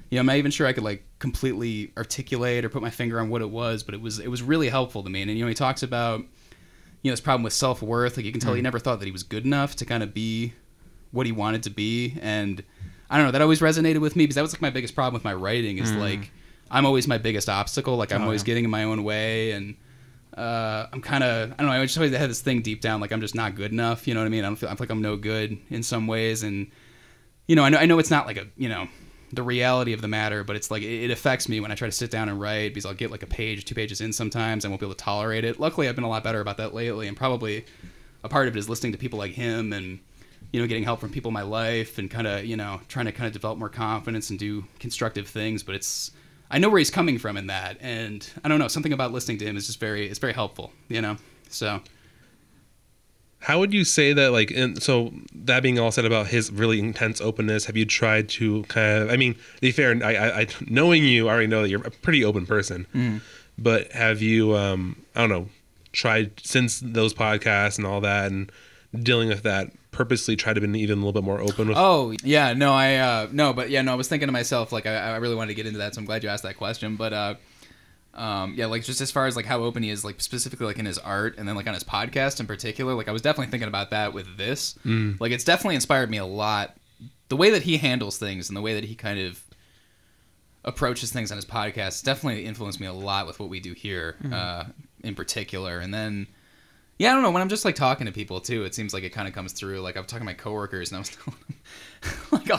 You know, I'm not even sure I could like completely articulate or put my finger on what it was, but it was really helpful to me. And, you know, he talks about, you know, this problem with self-worth. Like, you can tell he never thought that he was good enough to kind of be what he wanted to be. And I don't know, that always resonated with me because that was like my biggest problem with my writing is like, I'm always my biggest obstacle. Like, I'm always getting in my own way. And I'm kind of, I don't know, I just always had this thing deep down, like I'm just not good enough. You know what I mean? I feel like I'm no good in some ways. And, you know, I know it's not like a, you know, the reality of the matter, but it's like it affects me when I try to sit down and write because I'll get like a page, 2 pages in sometimes. I won't be able to tolerate it. Luckily, I've been a lot better about that lately, and probably a part of it is listening to people like him and, you know, getting help from people in my life and kind of, you know, trying to kind of develop more confidence and do constructive things. But I know where he's coming from in that, and I don't know, something about listening to him is just it's very helpful, you know. So how would you say that, like, and so that being all said about his really intense openness, have you tried to kind of, I mean, to be fair, I knowing you, I already know that you're a pretty open person, but have you, I don't know, tried since those podcasts and all that and dealing with that, purposely try to be even a little bit more open with? Oh, yeah, no, I was thinking to myself, like, I really wanted to get into that, so I'm glad you asked that question, but, yeah, like just as far as like how open he is, like specifically like in his art and then like on his podcast in particular, like I was definitely thinking about that with this. Like it's definitely inspired me a lot. The way that he handles things and the way that he kind of approaches things on his podcast definitely influenced me a lot with what we do here in particular. And then, yeah, I don't know, when I'm just like talking to people too, it seems like it kind of comes through. Like I was talking to my coworkers and I was telling them, like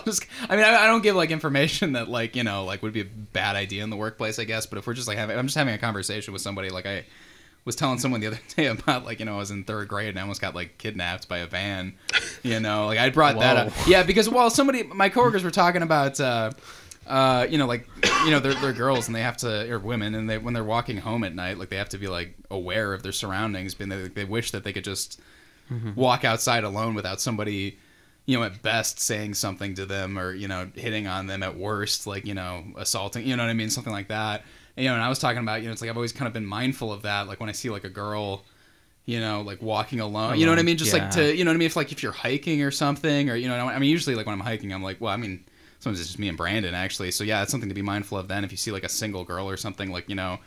I don't give like information that like, you know, like would be a bad idea in the workplace, I guess. But if we're just like I'm just having a conversation with somebody, like I was telling someone the other day about like, you know, I was in 3rd grade and I almost got like kidnapped by a van, you know, like I brought that up. Yeah, because my coworkers were talking about, you know, like, you know, they're girls and they have to, or women, and when they're walking home at night, like they have to be like aware of their surroundings, but they wish that they could just walk outside alone without somebody, you know, at best saying something to them or, you know, hitting on them, at worst, like, you know, assaulting, you know what I mean? Something like that. And, you know, and I was talking about, you know, it's like I've always kind of been mindful of that. Like when I see like a girl, you know, like walking alone, you know what I mean? Just like to, you know what I mean? If you're hiking or something, or, you know, I mean, usually like when I'm hiking, I'm like, well, I mean, sometimes it's just me and Brandon actually. So yeah, it's something to be mindful of then. If you see like a single girl or something, like, you know,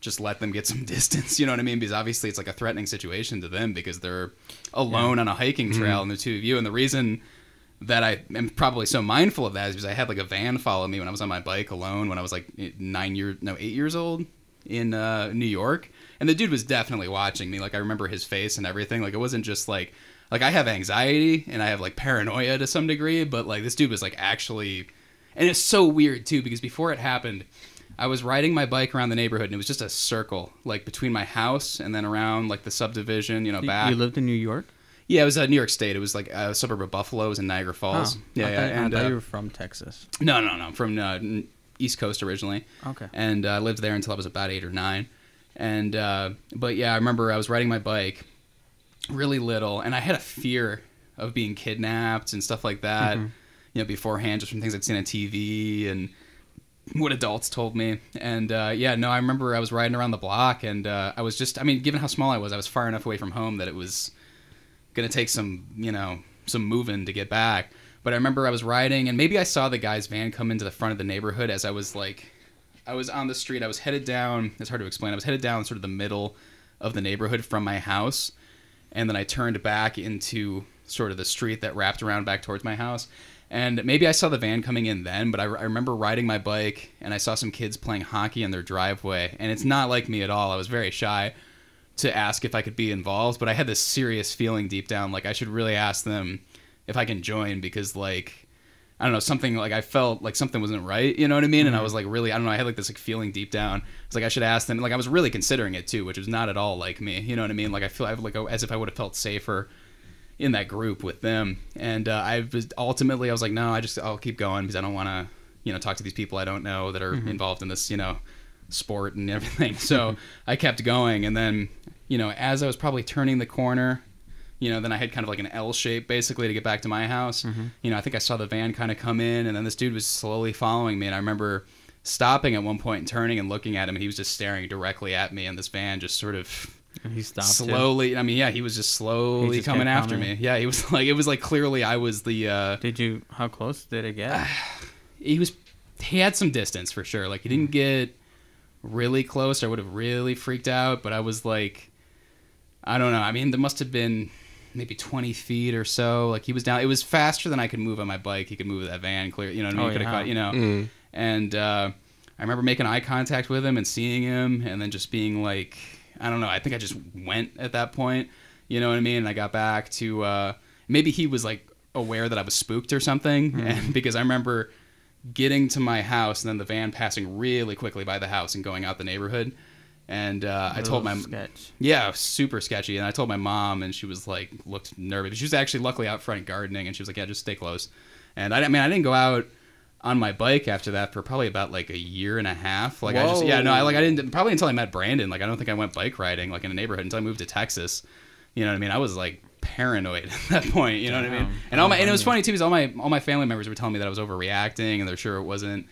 just let them get some distance, you know what I mean? Because obviously it's like a threatening situation to them because they're alone on a hiking trail and the two of you. And the reason that I am probably so mindful of that is because I had like a van follow me when I was on my bike alone when I was like 8 years old in New York. And the dude was definitely watching me. Like I remember his face and everything. Like it wasn't just like I have anxiety and I have like paranoia to some degree, but like this dude was like actually, and it's so weird too because before it happened, I was riding my bike around the neighborhood and it was just a circle like between my house and then around like the subdivision, you know, back. You lived in New York? Yeah, it was New York State. It was like a suburb of Buffalo. It was in Niagara Falls. Oh, Yeah, I thought you were from Texas. No. I'm from East Coast originally. Okay. And I lived there until I was about 8 or 9. And but yeah, I remember I was riding my bike, really little, and I had a fear of being kidnapped and stuff like that. You know, beforehand, just from things I'd seen on TV and what adults told me. And yeah, no, I remember I was riding around the block, and I was just, I mean, given how small I was far enough away from home that it was gonna take some, you know, some moving to get back. But I remember I was riding, and maybe I saw the guy's van come into the front of the neighborhood as I was like, I was on the street. I was headed down. It's hard to explain. I was headed down sort of the middle of the neighborhood from my house, and then I turned back into sort of the street that wrapped around back towards my house. And maybe I saw the van coming in then, but I remember riding my bike, and I saw some kids playing hockey in their driveway. And it's not like me at all. I was very shy to ask if I could be involved, but I had this serious feeling deep down, like I should really ask them if I can join, because like, I don't know, something like I felt like something wasn't right, you know what I mean? And I was like really, I don't know, I had like this like feeling deep down. It's like I should ask them. Like I was really considering it too, which was not at all like me, you know what I mean? Like I feel like as if I would have felt safer in that group with them. And I was like, no, I'll keep going because I don't want to, you know, talk to these people I don't know that are involved in this, you know, sport and everything. So I kept going. And then, you know, as I was probably turning the corner, you know, then I had kind of like an L shape basically to get back to my house. You know, I think I saw the van kind of come in, and then this dude was slowly following me. And I remember stopping at one point and turning and looking at him, and he was just staring directly at me. And this van just sort of he stopped slowly. I mean, yeah, he was just slowly coming after me. Yeah, he was like, it was like clearly I was the. How close did it get? He had some distance for sure. Like he didn't get really close. I would have really freaked out, but I was like, I don't know. I mean, there must have been maybe 20 feet or so. Like he was down. It was faster than I could move on my bike. He could move that van clear. You know what I mean? Could have caught, you know. And I remember making eye contact with him and seeing him, and then just being like, I don't know. I think I just went at that point. You know what I mean? And I got back to maybe he was like aware that I was spooked or something, and because I remember getting to my house and then the van passing really quickly by the house and going out the neighborhood. And I told my sketch. Yeah, super sketchy. And I told my mom, and she was like, looked nervous. She was actually luckily out front gardening, and she was like, yeah, just stay close. And I didn't go out on my bike after that for probably about like a year and a half. Like Whoa. I didn't probably until I met Brandon. Like I don't think I went bike riding like in a neighborhood until I moved to Texas. You know what I mean? I was like paranoid at that point. You know what I mean? And and it was funny too because all my family members were telling me that I was overreacting, and they're sure it wasn't,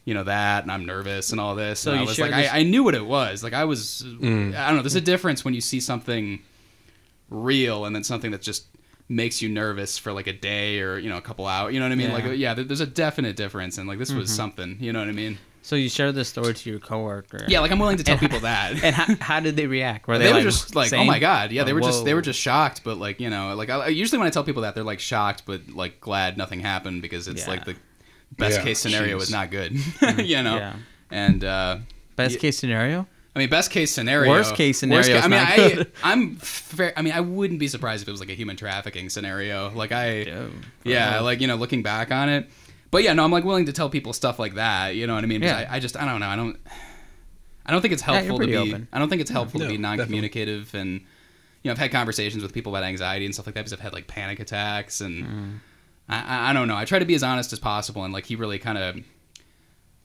you know, that, and I'm nervous and all this. So and I was like, I knew what it was. Like I was, I don't know. There's a difference when you see something real and then something that just makes you nervous for like a day or, you know, a couple hours. You know what I mean? Yeah. Like there's a definite difference, and like this was something. You know what I mean? So you shared this story to your coworker. Yeah, like I'm willing to tell people that. And how did they react? Were they were just like, saying, oh my god, yeah. They were whoa. just shocked, but like, you know, like usually when I tell people that, they're like shocked, but like glad nothing happened because it's like the best case snenario is not good, you know. Yeah. And best case scenario. I mean, best case scenario. Worst case scenario. I mean, I wouldn't be surprised if it was like a human trafficking scenario. Like like, you know, looking back on it. But yeah, no, I'm like willing to tell people stuff like that. You know what I mean? Yeah. I don't know. I don't think it's helpful to be open. I don't think it's helpful to be non-communicative. Definitely. And, you know, I've had conversations with people about anxiety and stuff like that because I've had like panic attacks, and I don't know. I try to be as honest as possible, and like he really kind of,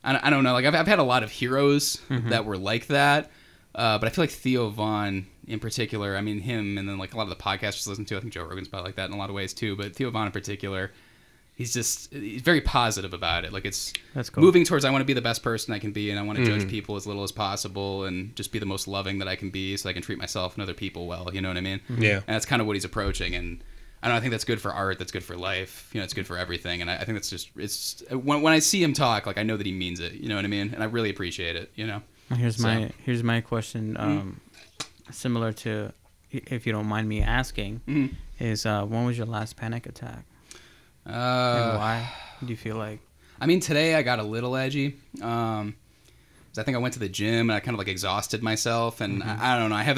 I don't know. Like I've had a lot of heroes that were like that, but I feel like Theo Vaughn in particular. I mean him, and then like a lot of the podcasts I listen to. I think Joe Rogan's probably like that in a lot of ways too. But Theo Vaughn in particular, he's very positive about it. Like it's That's cool. moving towards I want to be the best person I can be, and I want to judge people as little as possible, and just be the most loving that I can be, so I can treat myself and other people well. You know what I mean? Yeah. And that's kind of what he's approaching, and I think that's good for art. That's good for life. You know, it's good for everything. And I think that's just, it's when I see him talk, like I know that he means it. You know what I mean? And I really appreciate it. You know. Here's my question. Similar to, if you don't mind me asking, is when was your last panic attack? And why do you feel like? I mean, today I got a little edgy. 'Cause I think I went to the gym and I kind of like exhausted myself, and I don't know. I have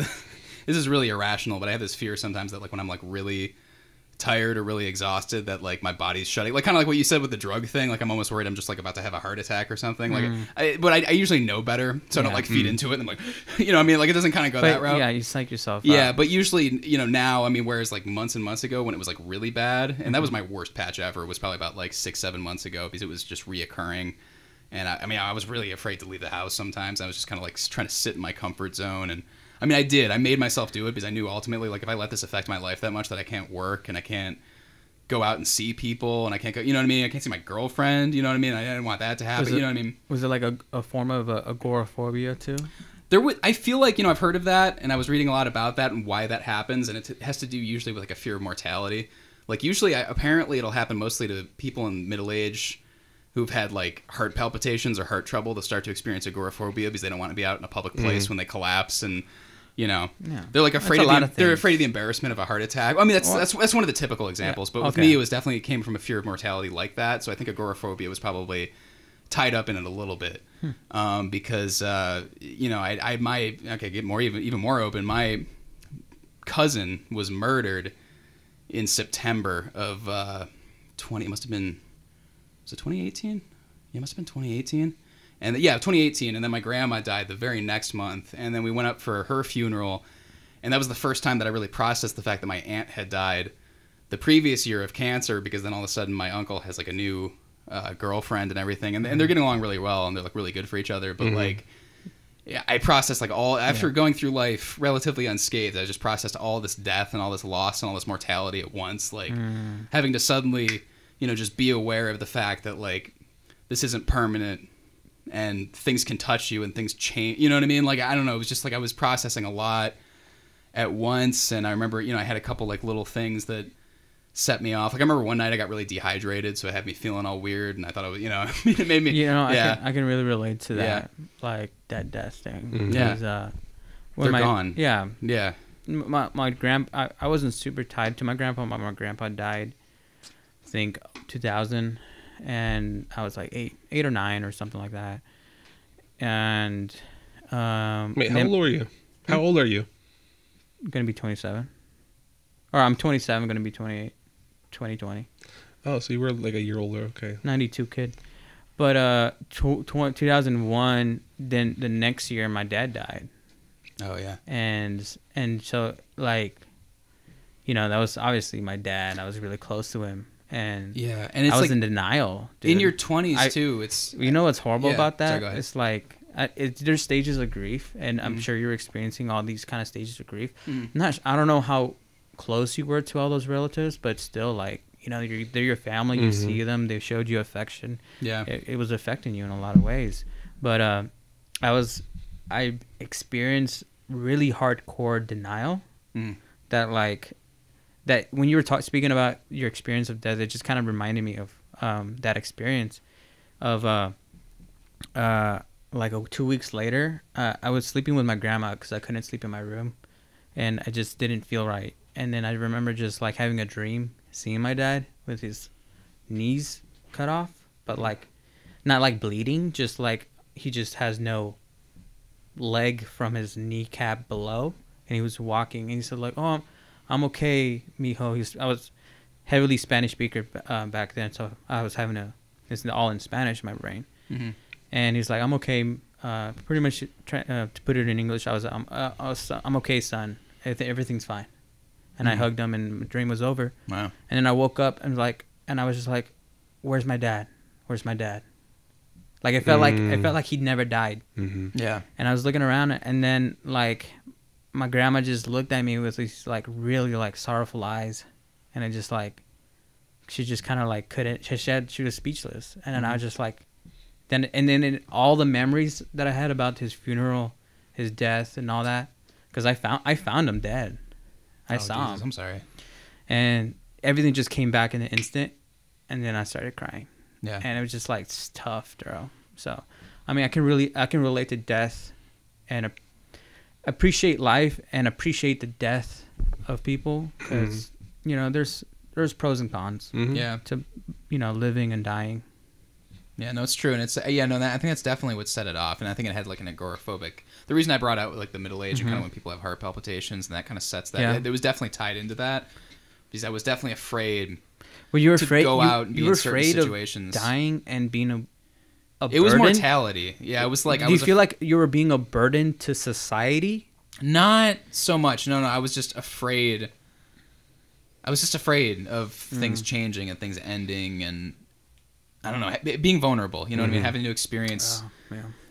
this is really irrational, but I have this fear sometimes that like when I'm like really tired or really exhausted, that like my body's shutting, like kind of like what you said with the drug thing. Like I'm almost worried I'm just like about to have a heart attack or something. Like, but I usually know better, so I don't like feed into it. And I'm like, you know what I mean? Like it doesn't kind of go that route. Yeah, you psych yourself Yeah, out. but usually, you know, now, I mean, whereas like months and months ago when it was like really bad, and that was my worst patch ever, was probably about like 6-7 months ago, because it was just reoccurring. And I mean, I was really afraid to leave the house sometimes. I was just kind of like trying to sit in my comfort zone. And I mean, I made myself do it because I knew ultimately, like if I let this affect my life that much, that I can't work and I can't go out and see people, and I can't go, you know what I mean? I can't see my girlfriend, you know what I mean? I didn't want that to happen, you know what I mean? Was it like a form of agoraphobia too? I feel like, you know, I've heard of that, and I was reading a lot about that and why that happens, and it has to do usually with like a fear of mortality. Like usually, apparently it'll happen mostly to people in middle age who've had like heart palpitations or heart trouble. They'll start to experience agoraphobia because they don't want to be out in a public place when they collapse, and you know, they're like afraid of the embarrassment of a heart attack. I mean, that's one of the typical examples. But with me, it came from a fear of mortality like that. So I think agoraphobia was probably tied up in it a little bit, because you know, get even more open. My cousin was murdered in September of 20. It must have been was it 2018? Yeah, it must have been 2018. And yeah, 2018. And then my grandma died the very next month. And then we went up for her funeral. And that was the first time that I really processed the fact that my aunt had died the previous year of cancer, because then all of a sudden my uncle has like a new girlfriend and everything. And they're getting along really well, and they're like really good for each other. But like, yeah, I processed like all, after going through life relatively unscathed, I just processed all this death and all this loss and all this mortality at once. Like having to suddenly, you know, just be aware of the fact that like this isn't permanent and things can touch you and things change. You know what I mean? Like, I don't know. It was just like I was processing a lot at once. And I remember, you know, I had a couple like little things that set me off. Like I remember one night I got really dehydrated, so it had me feeling all weird, and I thought it was, you know, it made me. You know, I can really relate to that, like that death thing. Yeah, when they're gone. Yeah, yeah. My grandpa, I wasn't super tied to my grandpa. My grandpa died, I think 2000, and I was like eight or nine or something like that. And wait, how old are you? How old are you? Gonna be 27, or I'm 27, gonna be 28. 2020. Oh, so you were like a year older. Okay. 92 kid. But 2001, then the next year my dad died. Oh yeah. And so like, you know, that was obviously my dad. I was really close to him, and yeah, and it's I was like in denial, dude. in your 20s too. It's, you know what's horrible about that? Sorry, go ahead. It's like there's stages of grief, and I'm sure you're experiencing all these kind of stages of grief. I don't know how close you were to all those relatives, but still, like, you know, they're your family. You see them, they showed you affection. Yeah, it was affecting you in a lot of ways. But I experienced really hardcore denial. That like that when you were speaking about your experience of death, it just kind of reminded me of that experience of like 2 weeks later, I was sleeping with my grandma because I couldn't sleep in my room, and I just didn't feel right. And then I remember just like having a dream, seeing my dad with his knees cut off, but like not like bleeding, just like he just has no leg from his kneecap below, and he was walking, and he said like, "Oh, I'm okay, mijo." I was heavily Spanish speaker back then, so I was having it's all in Spanish in my brain. And he's like, "I'm okay." Pretty much to put it in English, I'm okay, son. Everything's fine. And I hugged him, and the dream was over. Wow. And then I woke up and I was just like, "Where's my dad? Where's my dad?" Like I felt like he'd never died. Yeah. And I was looking around, and then like my grandma just looked at me with these like really like sorrowful eyes, and I just like, she just kind of like couldn't. She was speechless, and then I was just like, then all the memories that I had about his funeral, his death, and all that, because I found him dead. I saw him. I'm sorry. And everything just came back in an instant, and then I started crying. Yeah. And it was just like, it's tough, bro. So, I mean, I can relate to death, and appreciate life and appreciate the death of people, because you know there's pros and cons. Yeah. To, you know, living and dying. Yeah, no, it's true, and it's I think that's definitely what set it off, and I think it had like an agoraphobic. The reason I brought out like the middle age and kind of when people have heart palpitations, and that kind of sets that. Yeah. It was definitely tied into that, because I was definitely afraid. Well, you were afraid to go out and be in certain situations. Of dying and being a burden? It was mortality. Yeah, it was like. Do you feel like you were being a burden to society? Not so much. No. I was just afraid. I was just afraid of things changing and things ending, and I don't know, being vulnerable. You know what I mean? Having to experience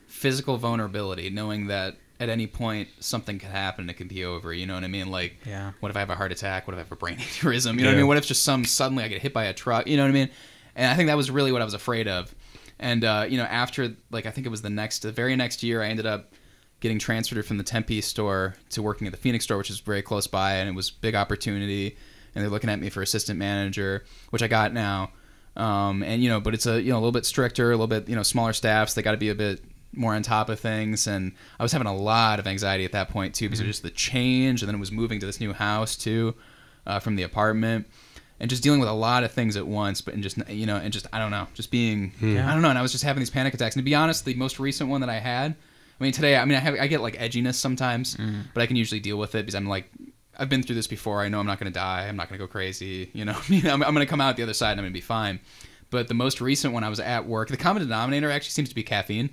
physical vulnerability, knowing that at any point something could happen and it could be over. You know what I mean? Like, what if I have a heart attack? What if I have a brain aneurysm? You know what I mean? What if just suddenly I get hit by a truck? You know what I mean? And I think that was really what I was afraid of. And you know, after like I think it was the very next year, I ended up getting transferred from the Tempe store to working at the Phoenix store, which is very close by, and it was a big opportunity. And they're looking at me for assistant manager, which I got now. And you know, but it's a little bit stricter, a little bit smaller staffs. They got to be a bit more on top of things, and I was having a lot of anxiety at that point too, because of just the change, and then it was moving to this new house too, from the apartment, and just dealing with a lot of things at once. But just I don't know, just being I don't know, and I was just having these panic attacks. And to be honest, the most recent one that I had, I mean today, I get like edginess sometimes, but I can usually deal with it because I'm like, I've been through this before. I know I'm not going to die. I'm not going to go crazy. You know, I'm going to come out the other side and I'm going to be fine. but the most recent one I was at work. The common denominator actually seems to be caffeine.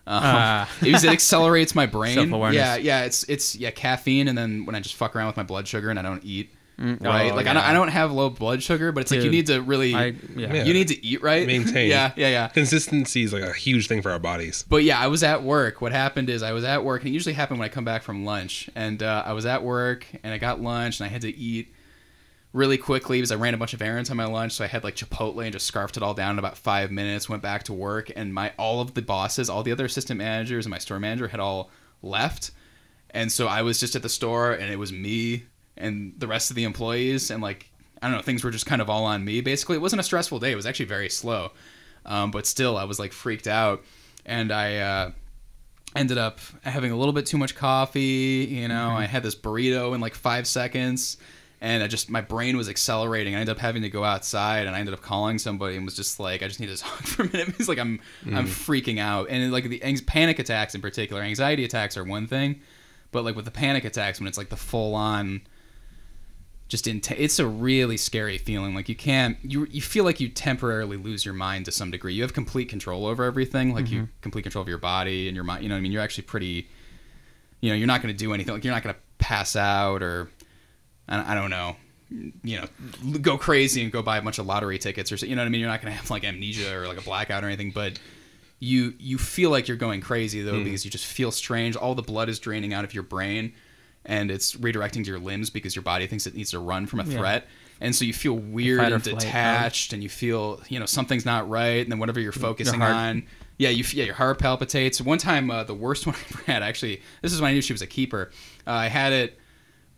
It accelerates my brain. Self-awareness. Yeah, it's caffeine, and then when I just fuck around with my blood sugar and I don't eat. Right, I don't have low blood sugar, but it's like you need to really, you need to eat right, maintain. Yeah. Consistency is like a huge thing for our bodies. But yeah, I was at work. What happened is I was at work, and it usually happened when I come back from lunch. And I was at work, and I got lunch, and I had to eat really quickly because I ran a bunch of errands on my lunch. So I had like Chipotle and just scarfed it all down in about 5 minutes. Went back to work, and all of the bosses, all the other assistant managers, and my store manager had all left, and so I was just at the store, and it was me and the rest of the employees, and like, I don't know, things were just kind of all on me. Basically, it wasn't a stressful day. It was actually very slow. But still, I was like freaked out. And I ended up having a little bit too much coffee. You know, I had this burrito in like 5 seconds, and my brain was accelerating. I ended up having to go outside, and I ended up calling somebody and was just like, I just need to talk for a minute because like I'm freaking out. And like the panic attacks in particular, anxiety attacks are one thing, but like with the panic attacks, when it's like the full on, it's a really scary feeling. Like you feel like you temporarily lose your mind to some degree. You have complete control over everything. Like you complete control of your body and your mind. You know what I mean? You're actually pretty, you know, you're not going to do anything. Like you're not going to pass out or I don't know, you know, go crazy and go buy a bunch of lottery tickets or, you know what I mean? You're not going to have like amnesia or like a blackout or anything, but you feel like you're going crazy though, because you just feel strange. All the blood is draining out of your brain, and it's redirecting to your limbs because your body thinks it needs to run from a threat. And so you feel weird and detached, and you feel, you know, something's not right. And then whatever you're focusing on, your heart palpitates. One time, the worst one I ever had, actually, this is when I knew she was a keeper. I had it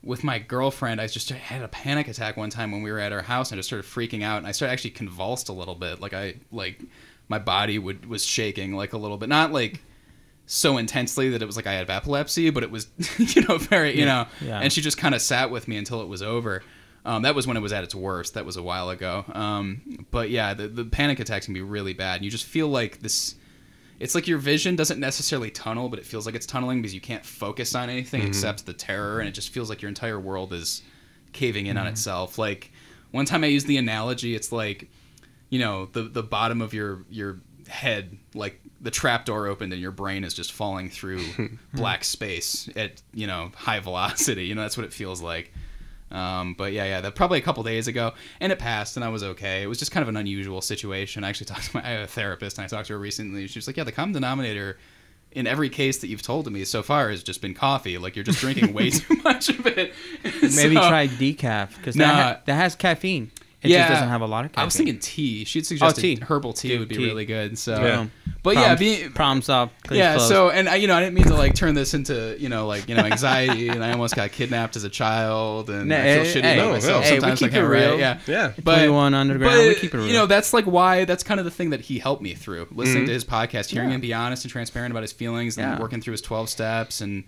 with my girlfriend. I just had a panic attack one time when we were at our house, and I just started freaking out. And I started actually convulsed a little bit. Like my body was shaking like a little bit. Not like so intensely that it was like I had epilepsy, but it was, you know, very, you know, and she just kind of sat with me until it was over. That was when it was at its worst. That was a while ago. But yeah, the panic attacks can be really bad. And you just feel like this, it's like your vision doesn't necessarily tunnel, but it feels like it's tunneling because you can't focus on anything except the terror. And it just feels like your entire world is caving in on itself. Like one time I used the analogy, it's like, you know, the bottom of your head, like the trap door opened and your brain is just falling through black space at, you know, high velocity. You know, that's what it feels like. But that probably a couple days ago, and it passed, and I was okay. It was just kind of an unusual situation. I actually talked to I have a therapist, and I talked to her recently. She was like, yeah, the common denominator in every case that you've told to me so far has just been coffee. Like, you're just drinking way too much of it. Maybe try decaf, because that has caffeine. It just doesn't have a lot of caffeine. I was thinking tea. She'd suggested herbal tea would be really good. So, but problem solved. So, and I didn't mean to like turn this into anxiety, and I almost got kidnapped as a child, and I feel shitty about myself sometimes. We keep it real. Yeah. But underground, we keep it real. You know, that's like why that's kind of the thing that he helped me through. Listening to his podcast, hearing him be honest and transparent about his feelings, and working through his 12 steps, and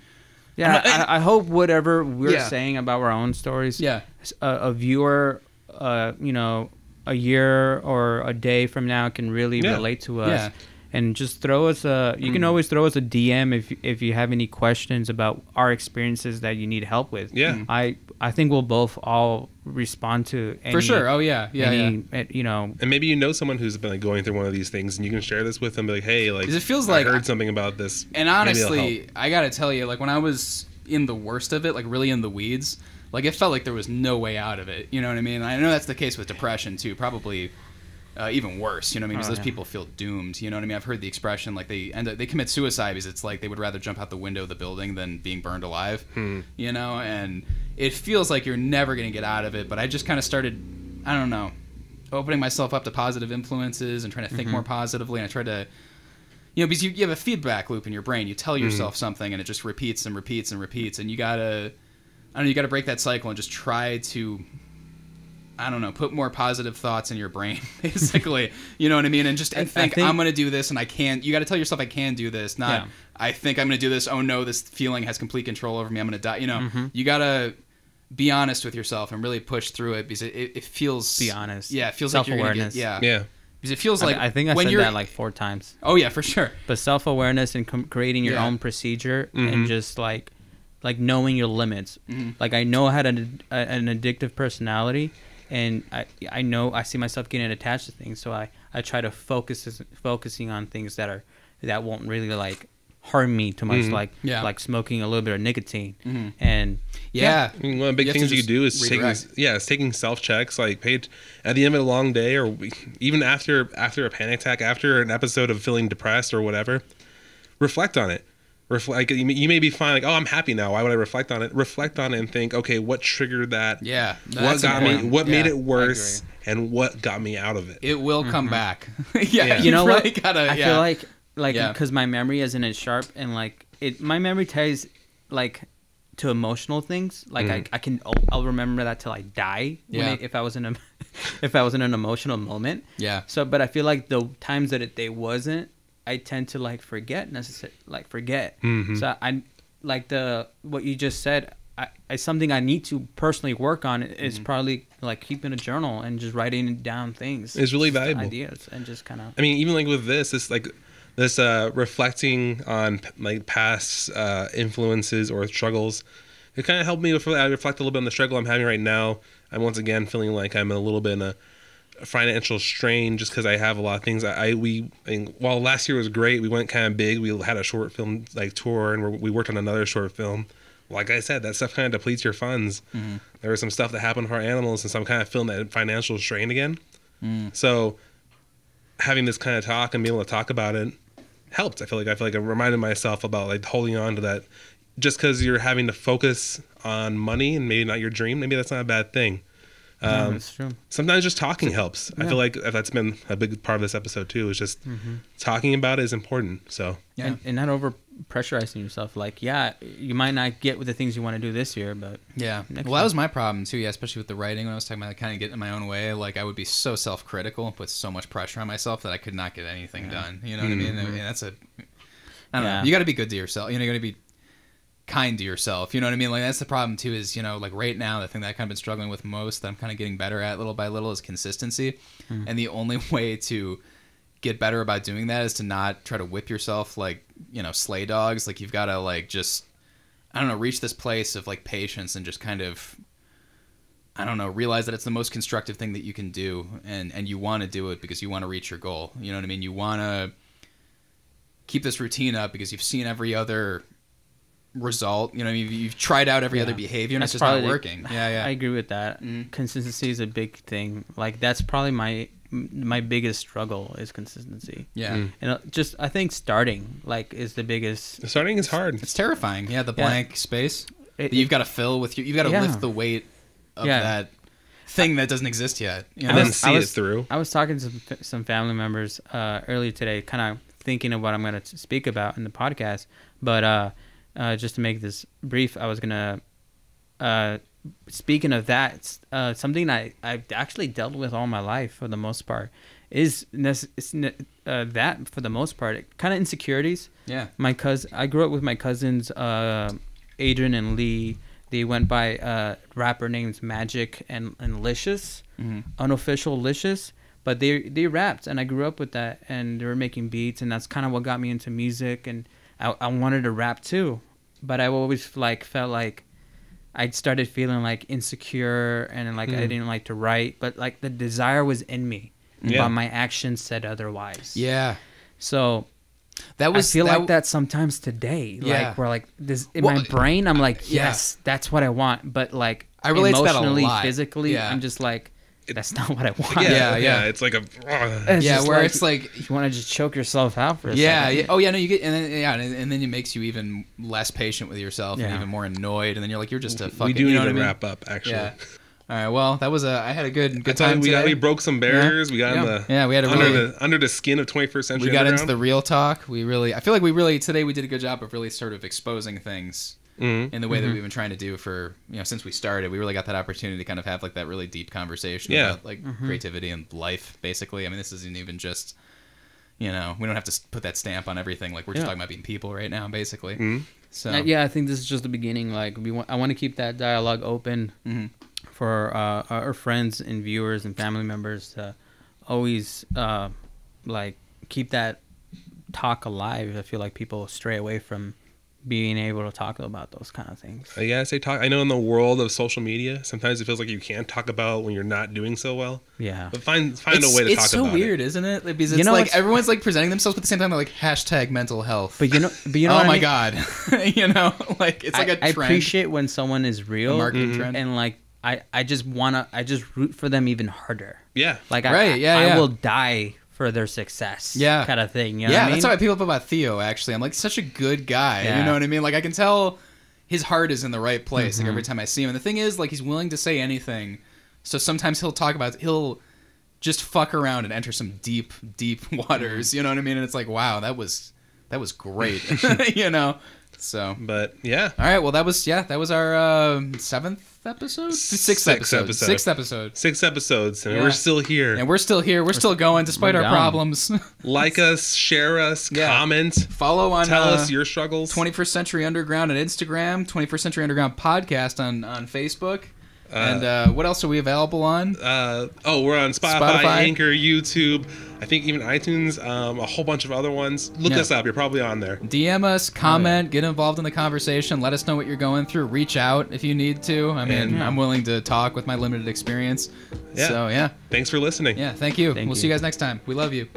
I hope whatever we're saying about our own stories, a viewer, a year or a day from now can really relate to us, and just throw us you can always throw us a DM if you have any questions about our experiences that you need help with. I think we'll both all respond to any, for sure. And maybe someone who's been like going through one of these things, and you can share this with them, be like, hey, like, it feels I heard something about this, and honestly I gotta tell you, like, when I was in the worst of it, like really in the weeds, like, it felt like there was no way out of it. You know what I mean? I know that's the case with depression, too. Probably even worse, you know what I mean? Because those people feel doomed. You know what I mean? I've heard the expression, like, they commit suicide because it's like they would rather jump out the window of the building than being burned alive. You know? And it feels like you're never going to get out of it. But I just kind of started, I don't know, opening myself up to positive influences and trying to think more positively. And I tried to, because you have a feedback loop in your brain. You tell yourself something, and it just repeats and repeats and repeats. And you got to break that cycle and just try to, put more positive thoughts in your brain, basically. You know what I mean? And just think I'm going to do this, and I can. You got to tell yourself I can do this, not I think I'm going to do this. Oh no, this feeling has complete control over me. I'm going to die. You know, you got to be honest with yourself and really push through it, because it feels. Be honest. Yeah, it feels like you're going to get. Yeah. Because it feels like I think I said that like 4 times. Oh yeah, for sure. But self-awareness and creating your own procedure and just like knowing your limits. Like, I know I had an addictive personality, and I know I see myself getting attached to things, so I try to focusing on things that won't really like harm me too much, like smoking a little bit of nicotine, and yeah. I mean, one of the big things you can do is taking self checks. Like, at the end of a long day, or even after a panic attack, after an episode of feeling depressed or whatever, reflect on it. Like, you may be fine, like, oh, I'm happy now. Why would I reflect on it? Reflect on it and think, okay, what triggered that? Yeah, what got me? What made it worse? And what got me out of it? It will come back. Yeah, you know really what? Gotta, I feel like because my memory isn't as sharp, and like my memory ties like to emotional things. Like I'll remember that till I die. If I was in an emotional moment. Yeah. So, but I feel like the times that they wasn't, I tend to like forget. So I like what you just said. Something I need to personally work on is probably like keeping a journal and just writing down things. It's really valuable. Ideas and just kind of. I mean, even like with this reflecting on like past influences or struggles, it kind of helped me reflect a little bit on the struggle I'm having right now. I'm once again feeling like I'm a little bit in a financial strain just because I have a lot of things. While last year was great, we went kind of big. We had a short film like tour, and we worked on another short film. Like I said, that stuff kind of depletes your funds. There was some stuff that happened to our animals, and so I'm kind of feeling that financial strain again. So having this kind of talk and being able to talk about it helped. I feel like I reminded myself about like holding on to that. Just because you're having to focus on money and maybe not your dream, maybe that's not a bad thing. That's true. Sometimes just talking helps. Yeah. I feel like that's been a big part of this episode too. Is just talking about it is important. So and not over pressurizing yourself. Like you might not get with the things you want to do this year, but that was my problem too. Yeah, especially with the writing when I was talking about kind of getting in my own way. Like I would be so self-critical, put so much pressure on myself that I could not get anything done. You know what I mean? And that's I don't know. You got to be good to yourself. You got to be kind to yourself, you know what I mean? Like that's the problem too, is like right now the thing that I've kind of been struggling with most, that I'm kind of getting better at little by little, is consistency. And the only way to get better about doing that is to not try to whip yourself like sleigh dogs. Like you've got to like just reach this place of like patience and just kind of realize that it's the most constructive thing that you can do, and you want to do it because you want to reach your goal, you know what I mean? You want to keep this routine up because you've seen every other result, you've tried out every other behavior and it's just not working. I agree with that. Consistency is a big thing. Like that's probably my biggest struggle is consistency. And just I think starting like is the biggest. Starting is hard. It's terrifying. The blank space that you've got to fill with you've got to lift the weight of that thing that doesn't exist yet, and then see it through. I was talking to some family members earlier today, kind of thinking of what I'm going to speak about in the podcast, but just to make this brief, I was gonna. Speaking of that, something I've actually dealt with all my life for the most part is that for the most part, kind of insecurities. Yeah. I grew up with my cousins, Adrian and Lee. They went by rapper names Magic and Licious, unofficial Licious. But they rapped, and I grew up with that, and they were making beats, and that's kind of what got me into music, and I wanted to rap too, but I always felt like I started feeling like insecure and like I didn't like to write, but like the desire was in me, but my actions said otherwise. Yeah. So I feel like that sometimes today. Yeah. Like we're like this in my brain. I'm like, yes, that's what I want, but like I relate emotionally, to that a lot. Physically, I'm just like. That's not what I want. Yeah. It's like it's like you want to just choke yourself out for a second. Yeah. Oh yeah, no, you get and then it makes you even less patient with yourself and even more annoyed, and then you're like, you're just a fucking. We do need to wrap up, actually. Yeah. All right. Well, that was I had a good time. We broke some barriers. We got we had under the skin of 21st century. We got into the real talk. I feel like today we did a good job of really sort of exposing things. In the way that we've been trying to do for since we started. We really got that opportunity to kind of have like that really deep conversation about like creativity and life, basically. I mean, this isn't even just we don't have to put that stamp on everything. Like we're just talking about being people right now, basically. So I think this is just the beginning. Like I want to keep that dialogue open for our friends and viewers and family members to always like keep that talk alive. I feel like people stray away from being able to talk about those kind of things. I gotta say, I know in the world of social media, sometimes it feels like you can't talk about when you're not doing so well. Yeah. But find a way to talk about it. It's so weird, isn't it? Because it's like everyone's like presenting themselves, but at the same time they're like #mental health. But you know oh what my I mean? God. You know, like it's like a trend. I appreciate when someone is real, a marketing trend. and like I just root for them even harder. Yeah. Like right. I will die for their success. Yeah. Kind of thing. You know yeah, what I mean? that's how I feel about Theo. Actually, I'm like such a good guy. Yeah. You know what I mean? Like I can tell his heart is in the right place. Like every time I see him, and the thing is, like he's willing to say anything. So sometimes he'll just fuck around and enter some deep waters. You know what I mean? And it's like, wow, that was great. You know. So, but yeah. All right. Well, that was our seventh episode, sixth episode, and we're still here. And we're still here. We're still going despite our problems. Like us, share us, comment, follow on. Tell us your struggles. 21st Century Underground on Instagram. 21st Century Underground podcast on Facebook. And what else are we available on? We're on Spotify, Anchor, YouTube. I think even iTunes, a whole bunch of other ones. Look us up. You're probably on there. DM us, comment, get involved in the conversation. Let us know what you're going through. Reach out if you need to. I mean, I'm willing to talk with my limited experience. Yeah. So, yeah. Thanks for listening. Yeah, thank you. Thank we'll you. see you guys next time. We love you.